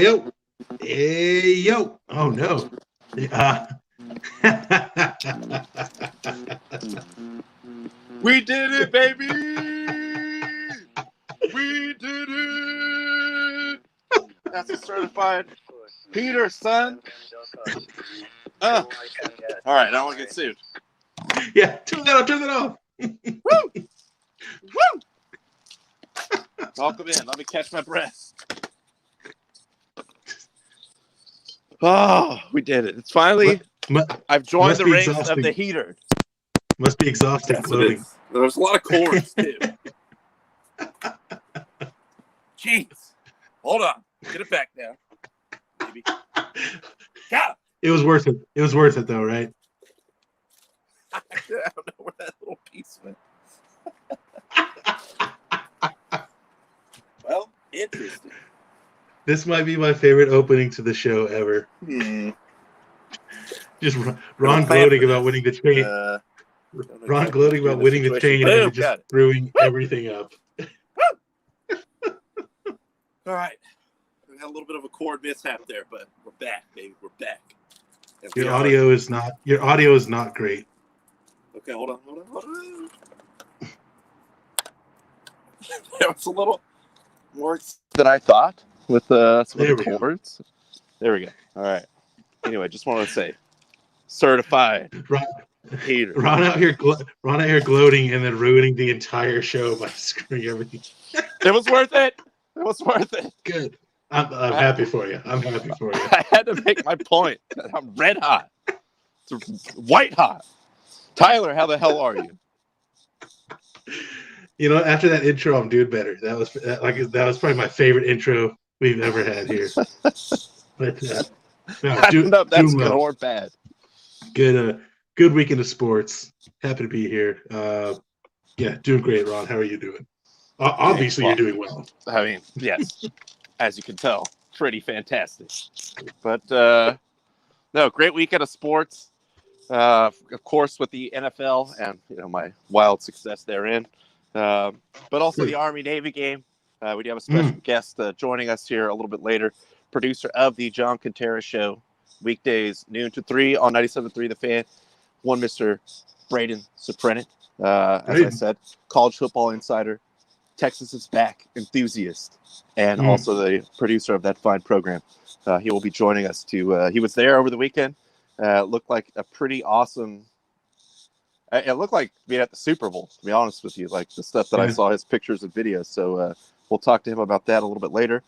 yo. Hey, yo. Oh, no. We did it, baby! We did it! That's a certified Peter, son. All right, I don't want to get sued. Yeah, turn that off. Woo! Woo! Welcome in. Let me catch my breath. Oh, we did it. It's finally, I've joined the ranks of the heater. Must be exhausting. Yes, it is. There's a lot of chords, too. Jeez. Hold on. Get it back now. Baby. God. It was worth it. It was worth it, though, right? I don't know where that little piece went. Well, interesting. This might be my favorite opening to the show ever. Just Ron gloating about winning the chain. Ron gloating about winning the chain and just screwing everything up. All right. We had a little bit of a chord mishap there, but we're back, baby. We're back. Your audio is not great. Okay, hold on. It was a little more than I thought with some of the chords. There we go. All right. Anyway, just wanted to say, certified hater. Ron out here gloating and then ruining the entire show by screwing everything. It was worth it. It was worth it. Good. I'm happy for you. I'm happy for you. I had to make my point. I'm red hot. It's white hot. Tyler, how the hell are you? You know, after that intro, I'm doing better. That was probably my favorite intro we've ever had here. But I don't know if that's good or bad. Good weekend of sports. Happy to be here. Yeah, doing great, Ron. How are you doing? Obviously, you're doing well. I mean, yes, as you can tell, pretty fantastic. But no, great weekend of sports. Of course, with the NFL and my wild success therein, but also the Army-Navy game. We do have a special guest joining us here a little bit later. Producer of the John Quintero Show, weekdays noon to 3 on 97.3 The Fan. One Mr. Braden Suprenant, as I said, college football insider, Texas is back enthusiast, and also the producer of that fine program. He will be joining us to. He was there over the weekend. Looked like a pretty awesome. It looked like being at the Super Bowl, to be honest with you, like the stuff that I saw, his pictures and videos. So we'll talk to him about that a little bit later.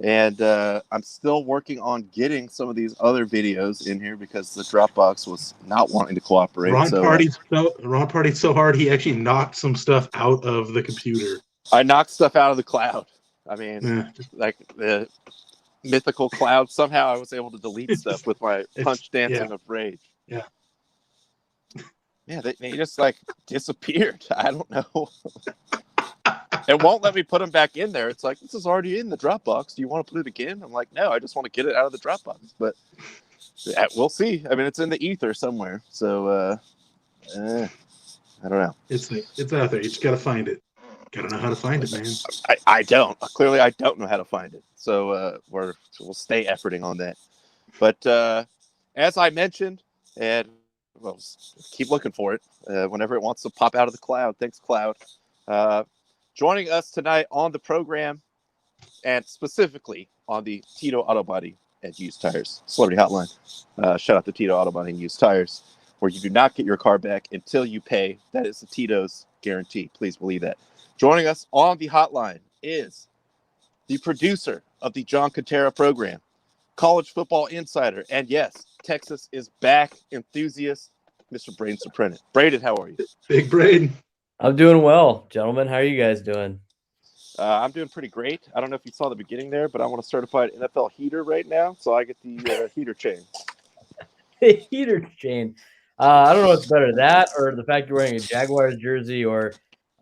And I'm still working on getting some of these other videos in here because the Dropbox was not wanting to cooperate. Ron partied so hard he actually knocked some stuff out of the computer. I knocked stuff out of the cloud. I mean, like the mythical cloud. Somehow I was able to delete stuff with my punch dancing of rage. Yeah. Yeah, they just like disappeared. I don't know. It won't let me put them back in there. It's like, this is already in the Dropbox. Do you want to put it again? I'm like, no, I just want to get it out of the Dropbox. But we'll see. I mean, it's in the ether somewhere. So I don't know. It's out there. You just got to find it. Got to know how to find it, man. I don't. Clearly, I don't know how to find it. So we'll stay efforting on that. But as I mentioned, and well, keep looking for it whenever it wants to pop out of the cloud. Thanks, cloud. Joining us tonight on the program, and specifically on the Tito Auto Body and Used Tires Celebrity Hotline. Shout out to Tito Auto Body and Used Tires, where you do not get your car back until you pay. That is the Tito's guarantee. Please believe that. Joining us on the hotline is the producer of the John Quintero program, college football insider, and yes, Texas is back enthusiast, Mr. Braden Suprenant. Braden, how are you? Big Braden. I'm doing well, gentlemen. How are you guys doing? I'm doing pretty great. I don't know if you saw the beginning there, but I want a certified NFL heater right now, so I get the heater chain. The heater chain. I don't know what's better, that or the fact you're wearing a Jaguars jersey, or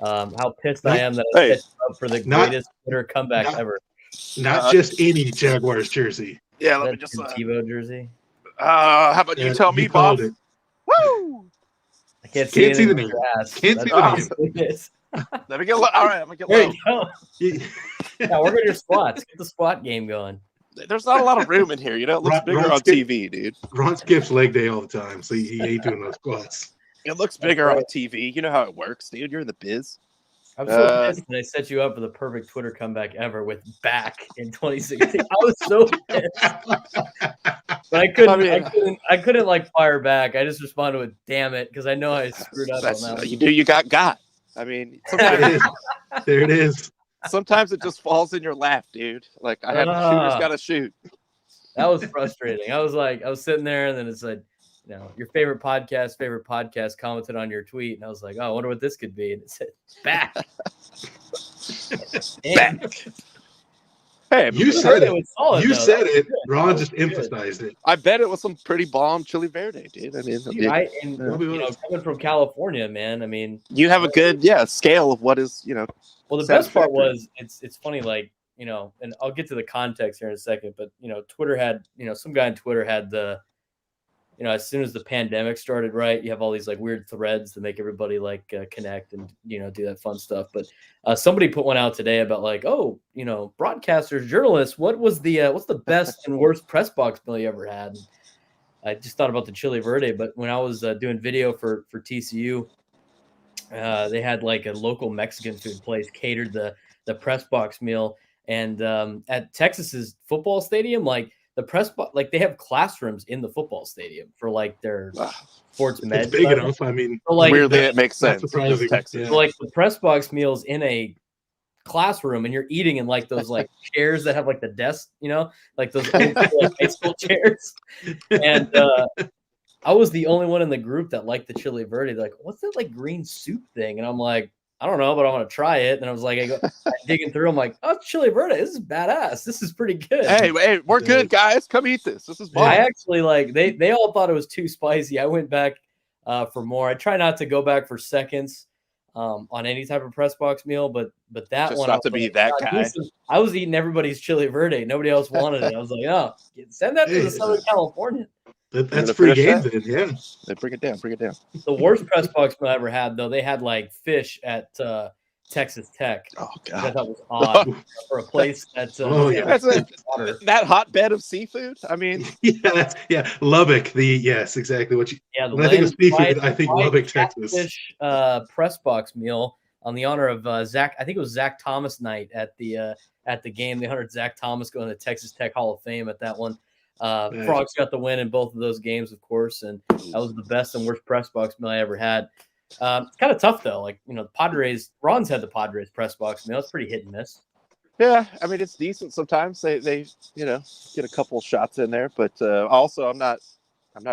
how pissed I am that I pitched up for the greatest Twitter comeback ever. Not just any Jaguars jersey. Yeah, let me just TiVo jersey. How about you tell me, Bob? Woo! I can't see the name. Can't see the name. Let me get low. All right, I'm gonna get low. There you go. Yeah, work on your squats. Get the squat game going. There's not a lot of room in here. You know, it looks bigger on TV, dude. Ron skips leg day all the time, so he ain't doing those squats. It looks bigger on TV. You know how it works, dude. You're in the biz. I'm so pissed that I set you up for the perfect Twitter comeback ever with back in 2016. I was so pissed, but I couldn't like fire back. I just responded with "damn it" because I know I screwed up on that. You got. I mean, there it is. Sometimes it just falls in your lap, dude. Like I have shooters got to shoot. That was frustrating. I was sitting there, and then it said, you know, your favorite podcast commented on your tweet, and I was like, oh, I wonder what this could be, and it said back. Back. Hey, you said it. Solid, you said it. Ron just emphasized it. I bet it was some pretty bomb chili verde, dude. I mean, coming from California, man. I mean, you have a good scale of what is, you know. Well, the best part was it's funny, like, you know, and I'll get to the context here in a second, but you know, Twitter had, you know, some guy on Twitter had the, you know, as soon as the pandemic started, right, you have all these like weird threads that make everybody like connect and, you know, do that fun stuff. But somebody put one out today about like, oh, you know, broadcasters, journalists, what's the best and worst press box meal you ever had? And I just thought about the chili verde, but when I was doing video for TCU, they had like a local Mexican food place catered the press box meal, and at Texas's football stadium, like, the press box, like they have classrooms in the football stadium for like their sports med. It's big enough. I mean, so like, weirdly, it makes sense. Texas. So like the press box meals in a classroom, and you're eating in like those like chairs that have like the desk, you know, like those old, like, high school chairs. And I was the only one in the group that liked the chili verde. They're like, what's that like green soup thing? And I'm like, I don't know, but I'm gonna try it. And I was like, I'm digging through. I'm like, oh, chili verde. This is badass. This is pretty good. Hey, we're good, guys. Come eat this. This is bomb. I actually like they all thought it was too spicy. I went back for more. I try not to go back for seconds on any type of press box meal, but that just one not to be that guy. I was eating everybody's chili verde. Nobody else wanted it. I was like, oh, send that to the Southern California. That's free game then, yeah. Bring it down. The worst press box meal I ever had, though, they had like fish at Texas Tech. Oh god, I thought was odd for a place that's that hotbed of seafood. I mean, Lubbock. Yes, exactly what you. Yeah, when I think of seafood, I think Lubbock, Texas. Fish press box meal on the honor of Zach. I think it was Zach Thomas night at the game. They honored Zach Thomas going to the Texas Tech Hall of Fame at that one. Frogs got the win in both of those games, of course, and that was the best and worst press box meal I ever had. It's kind of tough though. Like, you know, the Padres, Ron's had the Padres press box meal. It's pretty hit and miss. Yeah, I mean, it's decent sometimes. They you know, get a couple shots in there, but also I'm not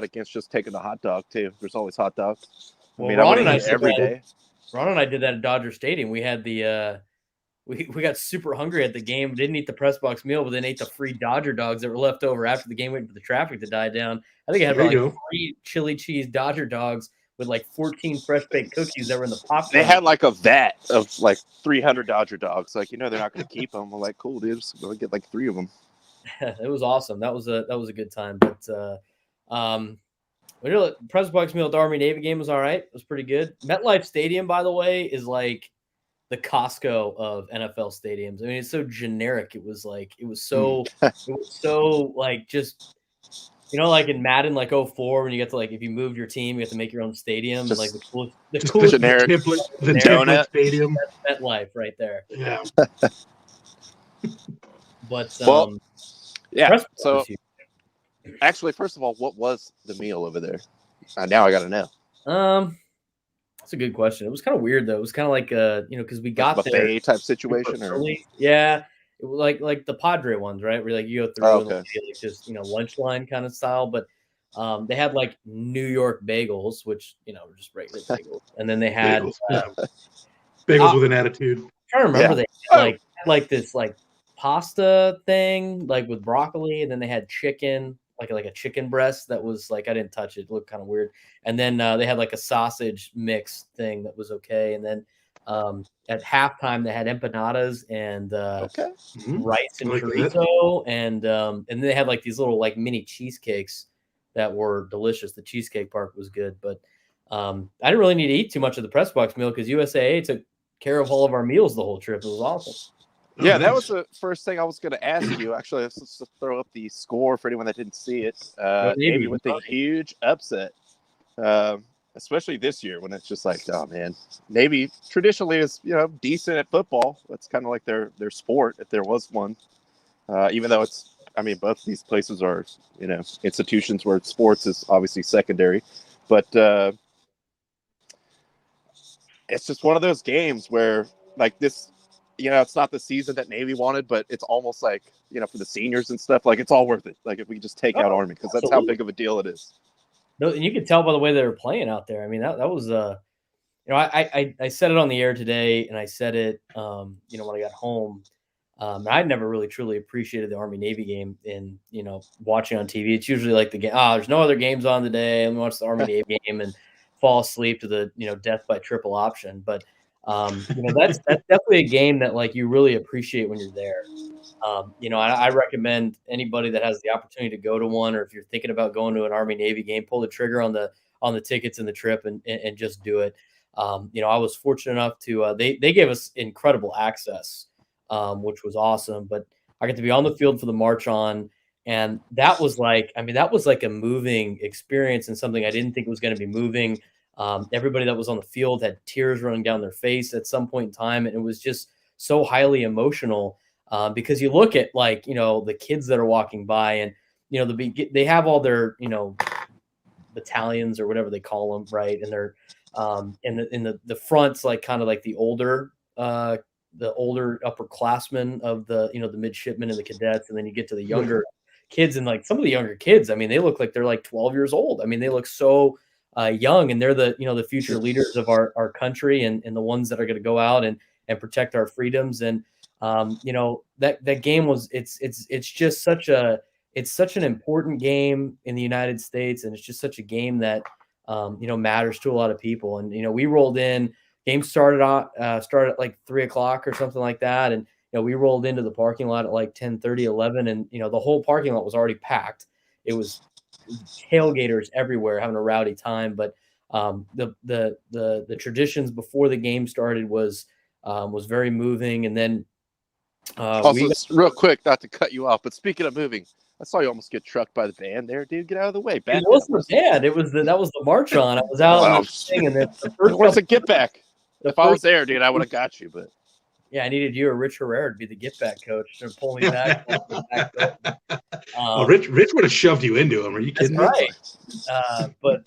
against just taking the hot dog too. There's always hot dogs. I mean, Ron and I every day. Ron and I did that at Dodger Stadium. We had the we got super hungry at the game. Didn't eat the press box meal, but then ate the free Dodger dogs that were left over after the game, waiting for the traffic to die down. I think I had like 3 chili cheese Dodger dogs with like 14 fresh baked cookies that were in the pop. They had like a vat of like 300 Dodger dogs. Like, you know, they're not going to keep them. We're like, cool, dude. Just go get like 3 of them. It was awesome. That was a good time. But press box meal at the Army Navy game was all right. It was pretty good. MetLife Stadium, by the way, is like the Costco of NFL stadiums. I mean, it's so generic. It was so like, just, you know, like in Madden, like 04, when you get to like, if you moved your team, you have to make your own stadium. Just, like the coolest generic the donut stadium. That's MetLife right there. Yeah. But yeah. So actually, first of all, what was the meal over there? Now I got to know. That's a good question. It was kind of weird though. It was kind of like you know, because we got buffet there type situation, or yeah, it was like the Padre ones, right? Where like you go through and like just, you know, lunch line kind of style, but they had like New York bagels, which, you know, were just regular bagels, and then they had bagels with an attitude. I'm trying to remember, they had like this like pasta thing like with broccoli, and then they had chicken. Like a chicken breast that was like, I didn't touch it. It looked kind of weird. And then they had like a sausage mix thing that was okay. And then at halftime they had empanadas and rice and chorizo, and then they had like these little like mini cheesecakes that were delicious. The cheesecake part was good, but I didn't really need to eat too much of the press box meal because USAA took care of all of our meals the whole trip. It was awesome. Yeah, that nice. was the first thing I was going to ask you. Actually, let's just throw up the score for anyone that didn't see it. Navy with the huge upset, especially this year when it's just like, oh man, Navy traditionally is decent at football. That's kind of like their sport, if there was one. Even though both these places are institutions where sports is obviously secondary, but it's just one of those games where like this. It's not the season that Navy wanted, but it's almost like, for the seniors and stuff, like it's all worth it. Like if we just take out Army, because that's how big of a deal it is. No, and you could tell by the way they were playing out there. I mean, that was I said it on the air today, and I said it when I got home. I'd never really truly appreciated the Army Navy game in watching on TV. It's usually like the game. There's no other games on today. Let me watch the Army Navy game and fall asleep to the death by triple option. But that's definitely a game that like you really appreciate when you're there. I recommend anybody that has the opportunity to go to one, or if you're thinking about going to an Army Navy game, pull the trigger on the tickets and the trip and just do it. I was fortunate enough to they gave us incredible access, which was awesome. But I got to be on the field for the march on, and that was like a moving experience and something I didn't think was going to be moving. Everybody that was on the field had tears running down their face at some point in time, and it was just so highly emotional. Because you look at the kids that are walking by, and they have all their battalions or whatever they call them, right? And they're in the fronts, like kind of like the older upperclassmen of the midshipmen and the cadets, and then you get to the younger kids, and like some of the younger kids, I mean, they look like they're like 12 years old. I mean, they look so young, and they're the future leaders of our country, and the ones that are going to go out and protect our freedoms. And that game was it's just such an important game in the United States, and it's just such a game that matters to a lot of people. And we rolled in. Game started at like 3:00 or something like that, and we rolled into the parking lot at like 10:30, 11, and the whole parking lot was already packed. It was tailgaters everywhere having a rowdy time. But the traditions before the game started was very moving. And then real quick, not to cut you off, but speaking of moving, I saw you almost get trucked by the band there, dude. Get out of the way. It wasn't the band. That was the march on. I was out on the thing, and then the first what's a get back? If I was there, dude, I would have got you. But yeah, I needed you or Rich Herrera to be the get back coach to pull me back. Rich would have shoved you into him. Are you kidding? That's right. But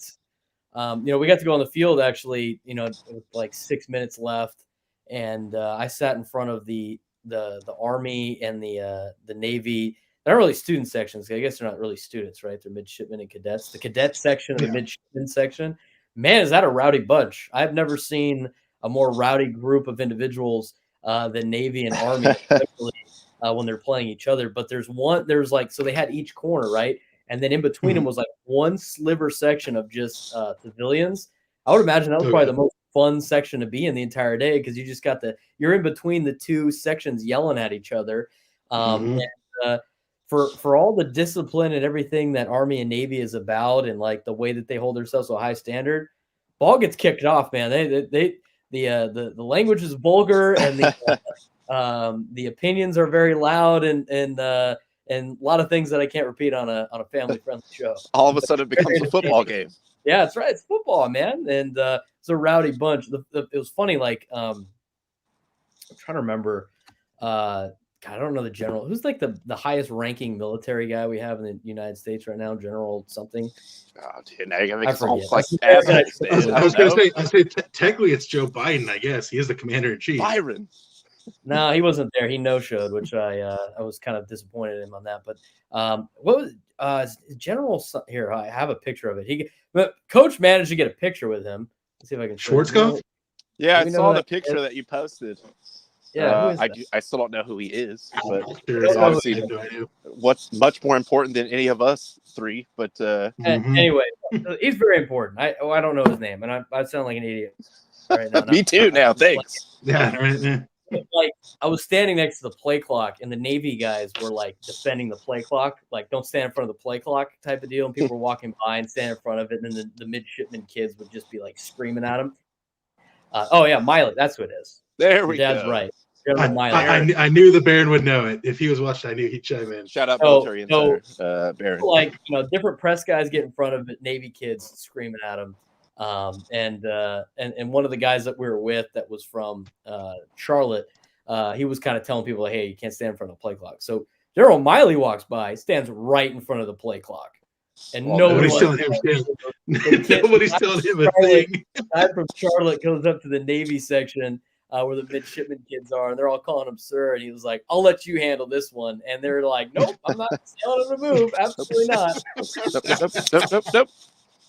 we got to go on the field actually. With like 6 minutes left, and I sat in front of the Army and the Navy. They're not really student sections. I guess they're not really students, right? They're midshipmen and cadets. The cadet section and the midshipmen section, man, is that a rowdy bunch. I've never seen a more rowdy group of individuals than Navy and Army, especially when they're playing each other. But so they had each corner, right? And then in between them was like one sliver section of just civilians. I would imagine that was probably the most fun section to be in the entire day, because you just got you're in between the two sections yelling at each other. And for all the discipline and everything that Army and Navy is about, and like the way that they hold themselves to a high standard, ball gets kicked off, man. The language is vulgar, and the opinions are very loud, and a lot of things that I can't repeat on a family friendly show. All of a sudden, it becomes a football game. Yeah, that's right. It's football, man, and it's a rowdy bunch. It was funny. Like I'm trying to remember. I don't know the general. Who's like the highest ranking military guy we have in the United States right now? General something. Oh, dude, I forget. like I was going to say technically it's Joe Biden. I guess he is the commander in chief. Byron. No, he wasn't there. He no-showed, which I was kind of disappointed in him on that. But what was General? Here, I have a picture of it. But Coach managed to get a picture with him. Let's see if I can. Schwarzkopf? Yeah, I saw the picture that you posted. Yeah, I still don't know who he is, but Sure, obviously what's much more important than any of us three. But anyway, he's very important. I don't know his name, and I sound like an idiot right now. Me too. Now, thanks. Yeah, right. Like I was standing next to the play clock, and the Navy guys were like defending the play clock, like don't stand in front of the play clock type of deal. And people were walking by and stand in front of it, and then the midshipman kids would just be like screaming at him. Oh yeah, Miley, that's who it is. There we Dad's go. right. General Miley. I knew the Baron would know it. If he was watching, I knew he'd chime in. Shout out military insider, Baron. Like, different press guys get in front of Navy kids screaming at him. And one of the guys that we were with that was from Charlotte, he was kind of telling people, hey, you can't stand in front of the play clock. So General Miley walks by, stands right in front of the play clock. And nobody's telling him nobody's telling him a thing. The guy from Charlotte goes up to the Navy section where the midshipman kids are, and they're all calling him sir. And he was like, I'll let you handle this one. And they're like, nope, I'm not telling him to move. Absolutely not. Nope.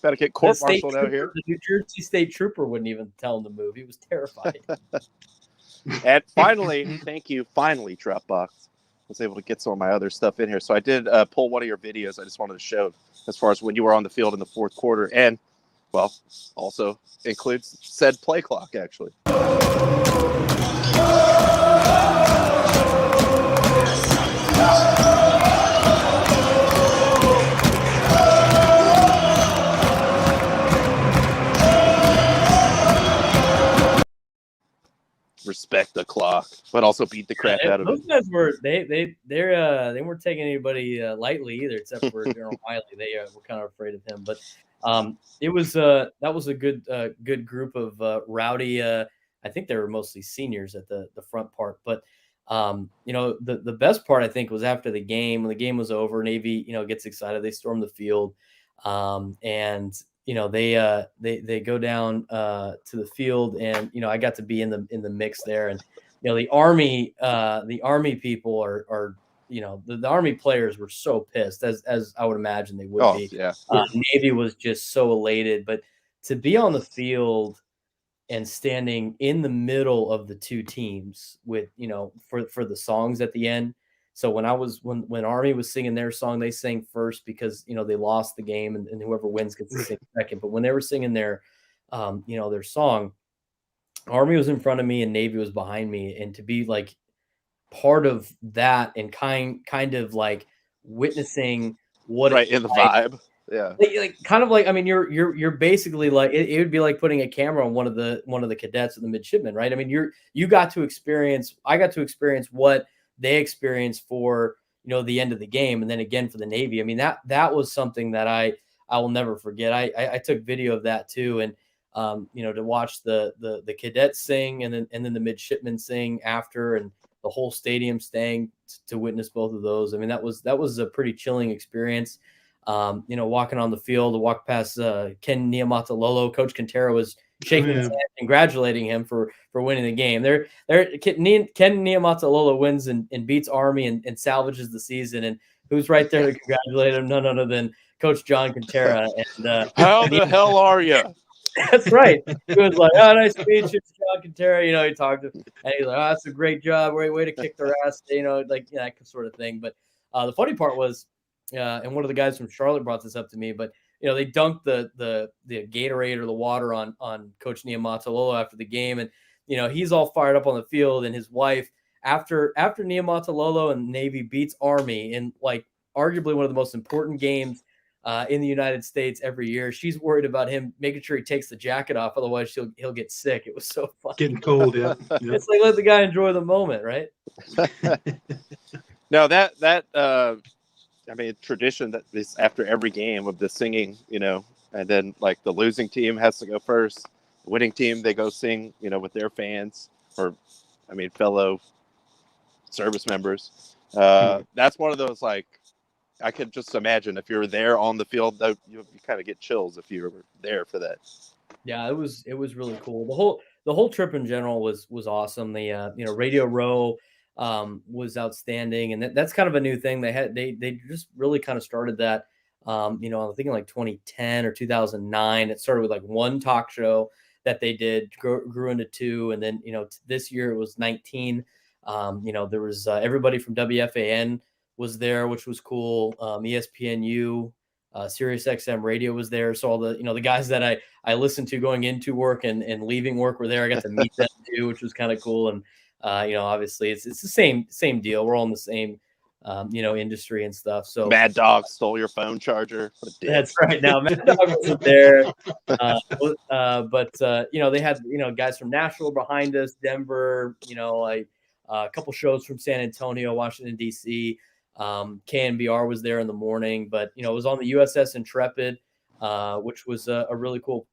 Got to get court-martialed out here. The New Jersey State Trooper wouldn't even tell him to move. He was terrified. And finally, thank you. Finally, Dropbox was able to get some of my other stuff in here. So I did pull one of your videos. I just wanted to show as far as when you were on the field in the fourth quarter, and well, also includes said play clock actually. Respect the clock, but also beat the crap out of those it. Those guys were they weren't taking anybody lightly either, except for General Miley. They were kind of afraid of him, but it was that was a good group of rowdy. I think they were mostly seniors at the front part, but the best part I think was after the game. When the game was over, Navy gets excited. They storm the field, and they go down to the field, and I got to be in the mix there, and the Army people are the Army players were so pissed, as I would imagine they would be. Yeah. Navy was just so elated, but to be on the field and standing in the middle of the two teams with for the songs at the end. So when Army was singing their song, they sang first because they lost the game, and whoever wins gets to sing second. But when they were singing their their song, Army was in front of me and Navy was behind me, and to be like part of that and kind of like witnessing what right in the vibe, yeah, like kind of like, I mean, you're basically like it would be like putting a camera on one of the cadets or the midshipmen, right? I mean, I got to experience what they experienced for the end of the game, and then again for the Navy. I mean, that was something that I will never forget. I took video of that too, and to watch the cadets sing and then the midshipmen sing after, and the whole stadium staying to witness both of those. I mean, that was a pretty chilling experience. Walking on the field, to walk past Ken Niumatalolo, Coach Quintero was shaking his hand, congratulating him for winning the game. Ken Niumatalolo wins and beats Army and salvages the season. And who's right there to congratulate him? None other than Coach John Quintero. And how the hell are you? That's right. He was like, "Oh, nice to meet you, John Quintero." He talked to, and he's like, "Oh, that's a great job. Way to kick their ass." That sort of thing. But the funny part was, and one of the guys from Charlotte brought this up to me, but they dunked the Gatorade or the water on Coach Niumatalolo after the game, and he's all fired up on the field, and his wife after Niumatalolo and Navy beats Army in like arguably one of the most important games in the United States every year, she's worried about him making sure he takes the jacket off, otherwise he'll get sick. It was so funny. Getting cold, yeah. It's like, let the guy enjoy the moment, right? No, that I mean, tradition that is after every game of the singing, and then like the losing team has to go first. The winning team, they go sing, with their fans or, I mean, fellow service members. That's one of those, like, I could just imagine if you're there on the field, you kind of get chills if you were there for that. Yeah, it was really cool. The whole trip in general was awesome. The Radio Row was outstanding, and that's kind of a new thing. They just really kind of started that. I'm thinking like 2010 or 2009. It started with like one talk show that they did, grew into two, and then this year it was 19. There was everybody from WFAN was there, which was cool. ESPNU, Sirius XM radio was there. So all the the guys that I listened to going into work and leaving work were there. I got to meet them too, which was kind of cool. And obviously it's the same deal. We're all in the same industry and stuff. So Mad Dog stole your phone charger. That's right. Now Mad Dog wasn't there, but they had guys from Nashville behind us, Denver, a couple shows from San Antonio, Washington, D.C. KNBR was there in the morning, but, it was on the USS Intrepid, which was a really cool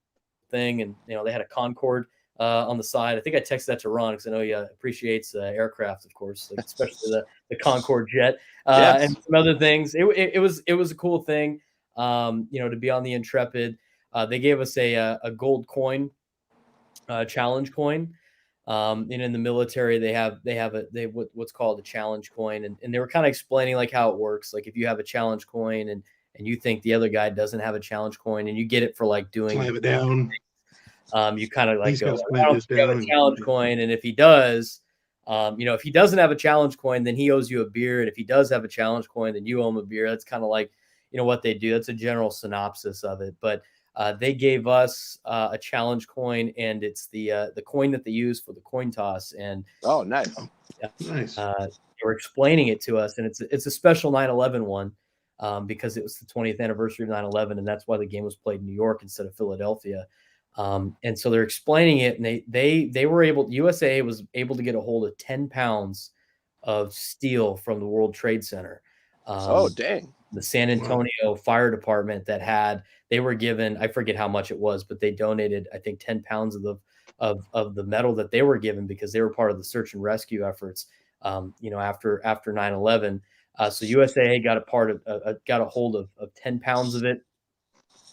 thing. And, they had a Concorde on the side. I think I texted that to Ron because I know he appreciates aircraft, of course, like especially the Concorde jet Yes. and some other things. It was a cool thing, to be on the Intrepid. They gave us a gold coin, challenge coin. And in the military, they have what's called a challenge coin, and they were kind of explaining like how it works. Like if you have a challenge coin and you think the other guy doesn't have a challenge coin, and you get it for like doing Slam it down. you kind of like He's go, got to I slam don't this think I have down. a challenge coin, and if he does, if he doesn't have a challenge coin, then he owes you a beer, and if he does have a challenge coin, then you owe him a beer. That's kind of like what they do. That's a general synopsis of it, but they gave us a challenge coin, and it's the coin that they use for the coin toss. And oh, nice, nice. They were explaining it to us, and it's a special 9/11 one because it was the 20th anniversary of 9/11, and that's why the game was played in New York instead of Philadelphia. And so they're explaining it, and they were able. USA was able to get a hold of 10 pounds of steel from the World Trade Center. Oh, dang. The San Antonio Fire Department they were given, I forget how much it was, but they donated, I think, 10 pounds of the metal that they were given because they were part of the search and rescue efforts, after 9/11. So USAA got a hold of 10 pounds of it,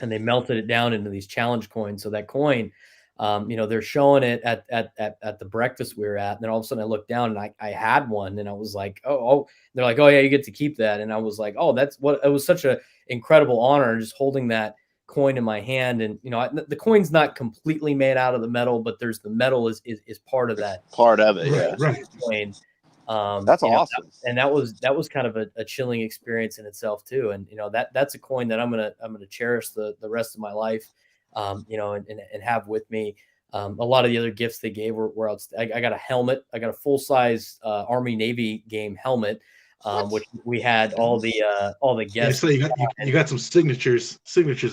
and they melted it down into these challenge coins. So that coin, they're showing it at the breakfast we were at. And then all of a sudden I looked down and I had one, and I was like, oh, they're like, oh yeah, you get to keep that. And I was like, oh, it was such an incredible honor just holding that coin in my hand. And, the coin's not completely made out of the metal, but there's the metal is part of that. Part of it. Right, Yeah. right. Coin. That's awesome. That was kind of a chilling experience in itself too. And that's a coin that I'm gonna cherish the rest of my life, and have with me. A lot of the other gifts they gave were I got a helmet. I got a full size Army Navy game helmet, which we had all the guests. Yeah, so you got some signatures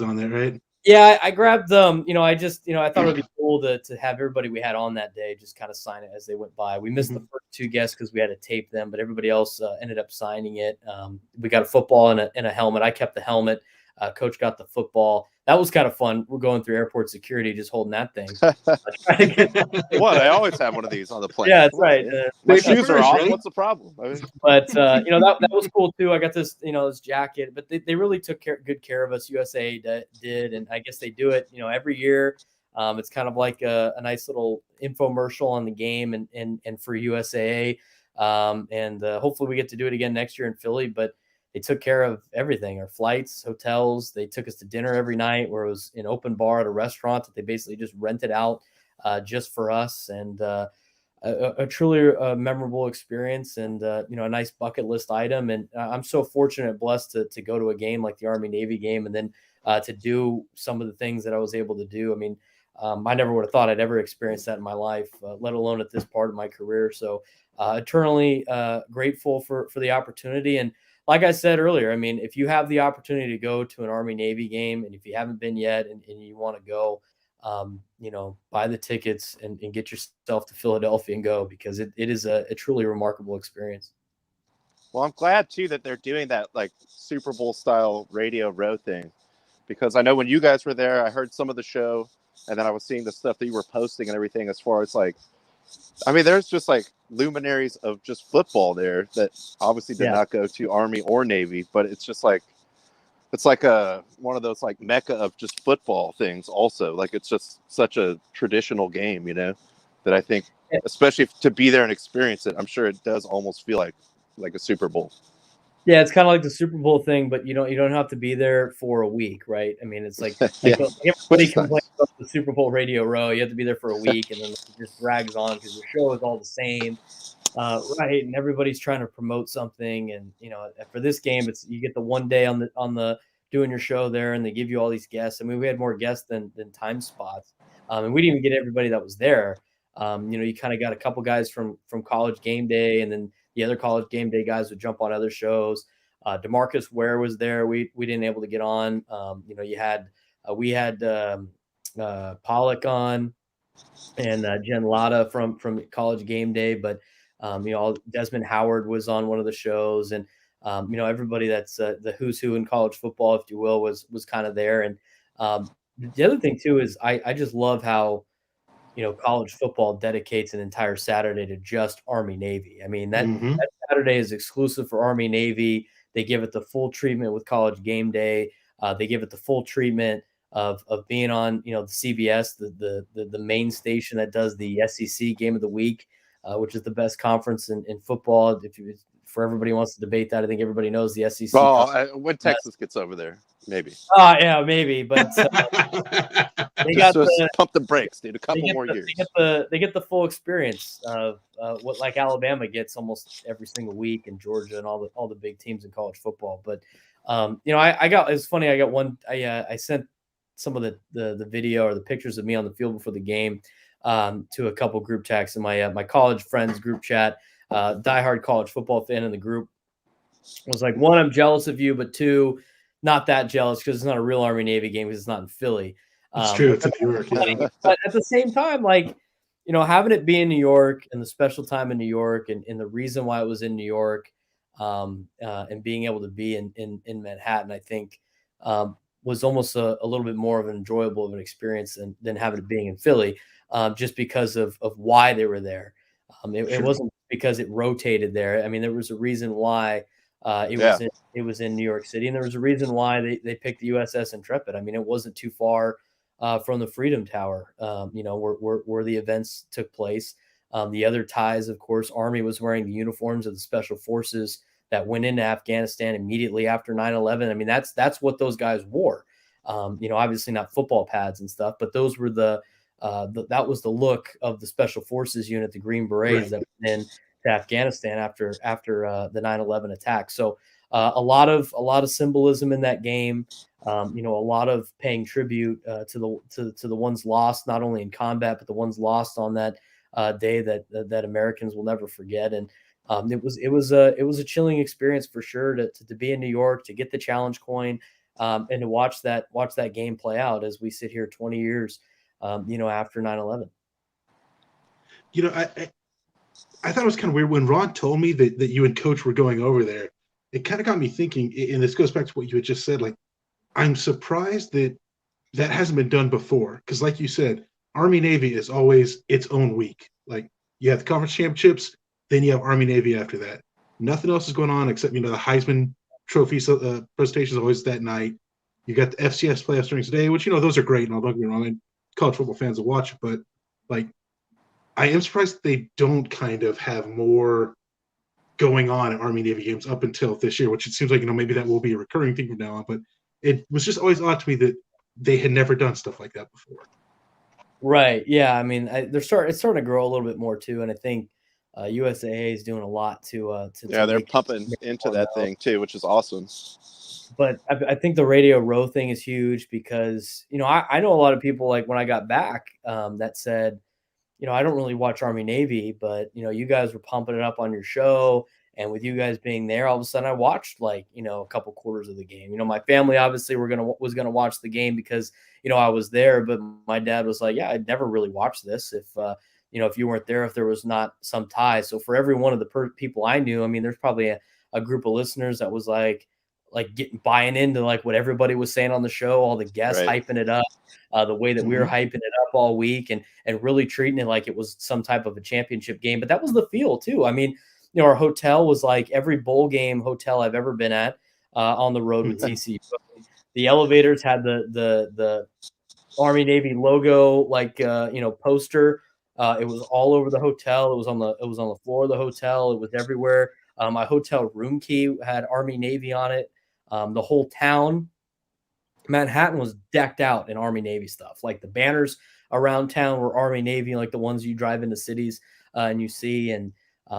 on there, right? Yeah, I grabbed them. I just, I thought it would be cool to have everybody we had on that day just kind of sign it as they went by. We missed the first two guests because we had to tape them, but everybody else ended up signing it. We got a football and a helmet. I kept the helmet. Coach got the football. That was kind of fun. We're going through airport security, just holding that thing. What? I always have one of these on the plane. Yeah, that's right. My shoes are off. Right? What's the problem? But that was cool too. I got this, this jacket, but they really took good care of us. USA did, and I guess they do it, every year. It's kind of like a nice little infomercial on the game and for USAA. And hopefully we get to do it again next year in Philly. But they took care of everything, our flights, hotels. They took us to dinner every night, where it was an open bar at a restaurant that they basically just rented out just for us. And a truly memorable experience, and a nice bucket list item. And I'm so fortunate and blessed to go to a game like the Army Navy game, and then to do some of the things that I was able to do. I mean, I never would have thought I'd ever experience that in my life, let alone at this part of my career. So eternally grateful for the opportunity. And like I said earlier, I mean, if you have the opportunity to go to an Army Navy game, and if you haven't been yet and you want to go, buy the tickets and get yourself to Philadelphia and go, because it is a truly remarkable experience. Well, I'm glad too that they're doing that like Super Bowl style Radio Row thing, because I know when you guys were there, I heard some of the show, and then I was seeing the stuff that you were posting and everything. As far as like, I mean, there's just like luminaries of just football there that obviously did not go to Army or Navy, but it's just like, it's like one of those like mecca of just football things also. Like it's just such a traditional game, that I think, especially to be there and experience it, I'm sure it does almost feel like a Super Bowl. Yeah, it's kind of like the Super Bowl thing, but you don't have to be there for a week, right? I mean, it's like everybody complains about the Super Bowl Radio Row. You have to be there for a week, and then it just drags on because the show is all the same, right? And everybody's trying to promote something, and for this game, you get the one day on the doing your show there, and they give you all these guests. I mean, we had more guests than time spots, and we didn't even get everybody that was there. You kind of got a couple guys from College Game Day, and then the other College Game Day guys would jump on other shows. DeMarcus Ware was there. We didn't able to get on. We had Pollock on, and Jen Latta from College Game Day. But Desmond Howard was on one of the shows, and everybody that's the who's who in college football, if you will, was kind of there. And the other thing too is I just love how college football dedicates an entire Saturday to just Army Navy. I mean that Saturday is exclusive for Army Navy. They give it the full treatment with College Game Day. They give it the full treatment of being on the CBS, the main station that does the SEC Game of the Week, which is the best conference in football. For everybody who wants to debate that, I think everybody knows the SEC. When Texas gets over there, maybe. Yeah, maybe, but they just pump the brakes, dude. A couple more years. They get the full experience of what like Alabama gets almost every single week, and Georgia and all the big teams in college football. But it's funny. I got one. I sent some of the video or the pictures of me on the field before the game to a couple group texts in my college friends group chat. Diehard college football fan in the group was like, one, I'm jealous of you, but two, not that jealous because it's not a real Army Navy game because it's not in Philly. It's true. It's in New York. Yeah. But at the same time, like, having it be in New York and the special time in New York and the reason why it was in New York and being able to be in Manhattan, I think was almost a little bit more of an enjoyable of an experience than having it being in Philly just because of why they were there. It wasn't because it rotated there. I mean, there was a reason why it was in New York City, and there was a reason why they picked the USS Intrepid. I mean, it wasn't too far from the Freedom Tower, where the events took place. The other ties, of course, Army was wearing the uniforms of the Special Forces that went into Afghanistan immediately after 9/11. I mean, that's what those guys wore. Obviously not football pads and stuff, but those were that was the look of the Special Forces unit, the Green Berets that went in to Afghanistan after the 9/11 attack. So a lot of symbolism in that game. A lot of paying tribute to the ones lost, not only in combat, but the ones lost on that day that Americans will never forget. And it was a chilling experience for sure to be in New York, to get the challenge coin, and to watch that game play out as we sit here 20 years, after 9/11. I thought it was kind of weird when Ron told me that you and Coach were going over there. It kind of got me thinking, and this goes back to what you had just said. Like, I'm surprised that hasn't been done before, because, like you said, Army Navy is always its own week. Like, you have the conference championships, then you have Army Navy after that. Nothing else is going on except the Heisman Trophy presentation is always that night. You got the FCS playoffs during today, which those are great, and I'll don't get me wrong, and college football fans will watch it, but like, I am surprised they don't kind of have more going on at Army Navy games up until this year, which it seems like maybe that will be a recurring thing from now on. But it was just always odd to me that they had never done stuff like that before. Right. Yeah. I mean, it's starting to grow a little bit more too, and I think USAA is doing a lot to they're pumping into that thing too, which is awesome. But I think the Radio Row thing is huge because I know a lot of people, like when I got back, that said, I don't really watch Army Navy, but you guys were pumping it up on your show, and with you guys being there, all of a sudden I watched a couple quarters of the game. My family obviously was gonna watch the game because I was there, but my dad was like, yeah, I'd never really watched this if you weren't there, if there was not some tie. So for every one of the people I knew, I mean, there's probably a group of listeners that was like buying into like what everybody was saying on the show, all the guests hyping it up, the way that we were hyping it up all week and really treating it like it was some type of a championship game. But that was the feel too. I mean, our hotel was like every bowl game hotel I've ever been at on the road with TCU. The elevators had the Army Navy logo, poster. It was all over the hotel. It was on the floor of the hotel. It was everywhere. My hotel room key had Army Navy on it. The whole town, Manhattan, was decked out in Army Navy stuff. Like the banners around town were Army Navy, like the ones you drive into cities and you see. And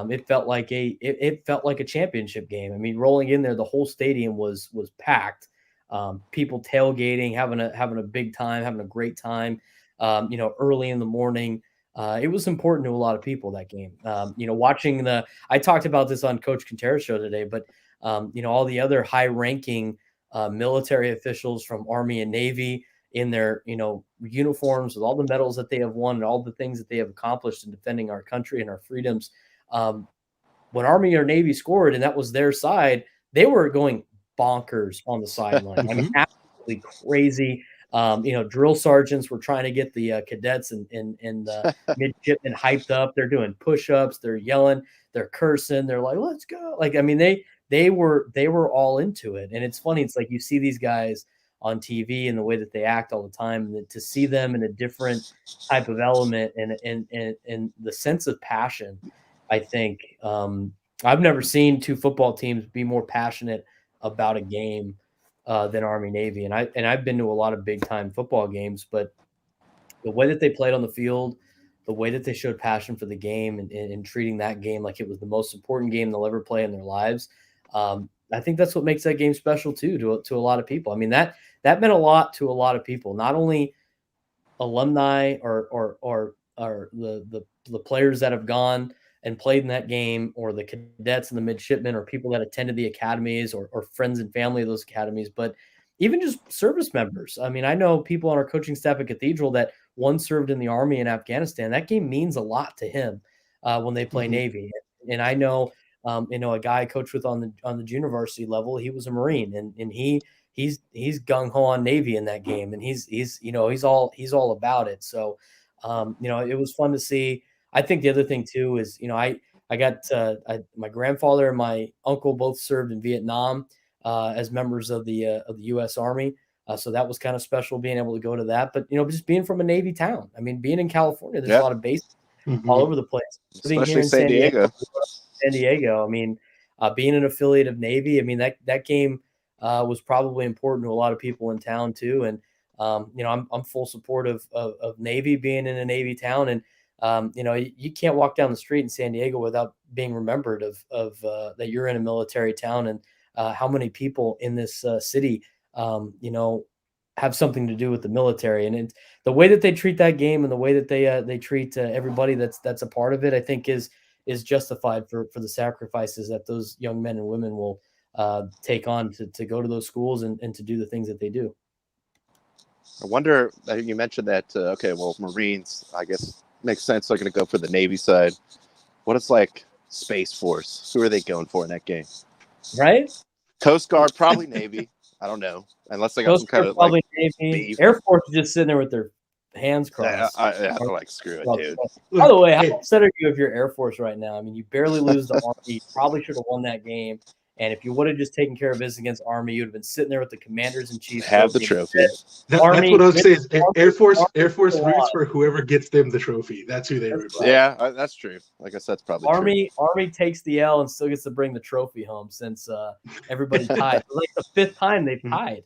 it felt like a championship game. I mean, rolling in there, the whole stadium was packed. People tailgating, having a big time, having a great time. Early in the morning. It was important to a lot of people, that game. Watching I talked about this on Coach Quintero's show today, but all the other high-ranking military officials from Army and Navy in their uniforms with all the medals that they have won and all the things that they have accomplished in defending our country and our freedoms. When Army or Navy scored and that was their side, they were going bonkers on the sideline. I mean, absolutely crazy. Drill sergeants were trying to get the cadets and the midshipmen hyped up. They're doing push-ups. They're yelling. They're cursing. They're like, "Let's go!" Like, I mean, they were all into it. And it's funny. It's like you see these guys on TV and the way that they act all the time, and to see them in a different type of element and the sense of passion. I think I've never seen two football teams be more passionate about a game than Army Navy, and I've been to a lot of big time football games, but the way that they played on the field, the way that they showed passion for the game, and treating that game like it was the most important game they'll ever play in their lives, I think that's what makes that game special too to a lot of people. I mean that meant a lot to a lot of people, not only alumni or the players that have gone and played in that game, or the cadets and the midshipmen, or people that attended the academies, or friends and family of those academies, but even just service members. I mean, I know people on our coaching staff at Cathedral that one served in the Army in Afghanistan. That game means a lot to him when they play Navy. And I know, a guy I coached with on the junior varsity level, he was a Marine, and he's gung ho on Navy in that game, and he's all about it. So, it was fun to see. I think the other thing too is, I got my grandfather and my uncle both served in Vietnam as members of the U.S. Army. So that was kind of special being able to go to that. But, just being from a Navy town, I mean, being in California, there's a lot of bases all over the place. Living Especially here in San Diego. San Diego. I mean, being an affiliate of Navy, I mean, that game was probably important to a lot of people in town too. And, I'm full support of Navy being in a Navy town. And, you can't walk down the street in San Diego without being remembered of that you're in a military town, and how many people in this city, have something to do with the military. And it's the way that they treat that game, and the way that they treat everybody that's a part of it, I think is justified for the sacrifices that those young men and women will take on to go to those schools and to do the things that they do. I wonder, you mentioned that, Marines, I guess, makes sense. They're going to go for the Navy side. What is like Space Force? Who are they going for in that game? Right? Coast Guard, probably Navy. I don't know. Unless they got Coast some kind Guard, of probably like Navy. beef. Air Force is just sitting there with their hands crossed. Yeah, like, screw it, dude. By the way, how upset are you if you're Air Force right now? I mean, you barely lose the Army. You probably should have won that game. And if you would have just taken care of business against Army, you'd have been sitting there with the commanders in chief. Have the trophy. That's what I would say. Is Air Force roots for whoever gets them the trophy. That's who they root for. Yeah, that's true. I guess that's probably Army. true. Army takes the L and still gets to bring the trophy home since everybody tied. It's like the fifth time they've tied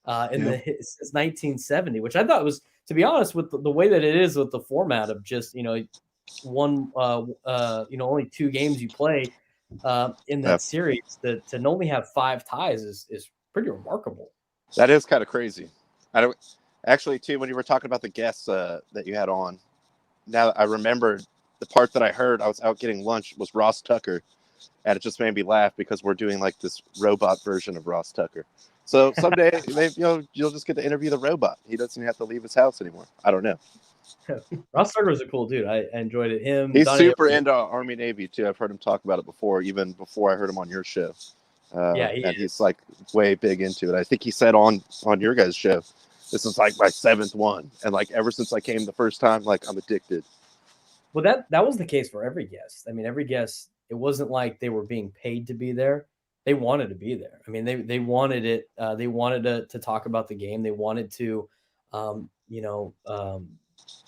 since 1970, which I thought was, to be honest, with the way that it is with the format of just one only 2 games you play in that series, to only have 5 ties is pretty remarkable. That is kind of crazy. I don't actually, too, when you were talking about the guests that you had on, now I remembered the part that I heard. I was out getting lunch was Ross Tucker, and it just made me laugh because we're doing like this robot version of Ross Tucker. So someday you'll just get to interview the robot. He doesn't have to leave his house anymore. I don't know. Ross Tucker was a cool dude. I enjoyed it. He's super into Army Navy too. I've heard him talk about it before, even before I heard him on your show. He's like way big into it. I think he said on your guys' show, this is like my 7th one, and like ever since I came the first time, like I'm addicted. Well, that was the case for every guest. I mean, every guest, it wasn't like they were being paid to be there. They wanted to be there. I mean, they wanted it. They wanted to talk about the game. They wanted to,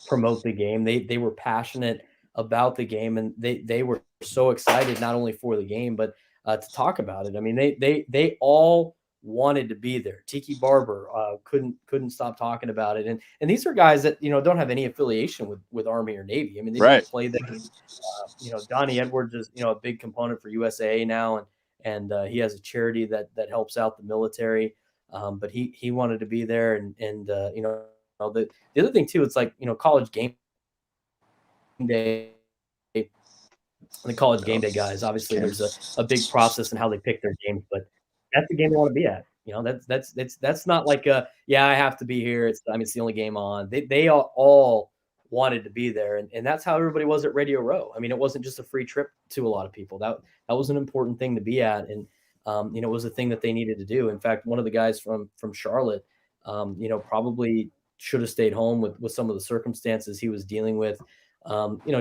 promote the game. They were passionate about the game, and they were so excited not only for the game but to talk about it. I mean, they all wanted to be there. Tiki Barber couldn't stop talking about it, and these are guys that don't have any affiliation with Army or Navy. I mean, they didn't play that. Donnie Edwards is a big component for USA now, and he has a charity that helps out the military. But he wanted to be there, and the other thing too, it's like college game day. The college game day guys, obviously, there's a big process in how they pick their games, but that's the game they want to be at. That's not like I have to be here. It's the only game on. They all wanted to be there. And that's how everybody was at Radio Row. I mean, it wasn't just a free trip to a lot of people. That was an important thing to be at. And, it was a thing that they needed to do. In fact, one of the guys from Charlotte, probably should have stayed home with some of the circumstances he was dealing with,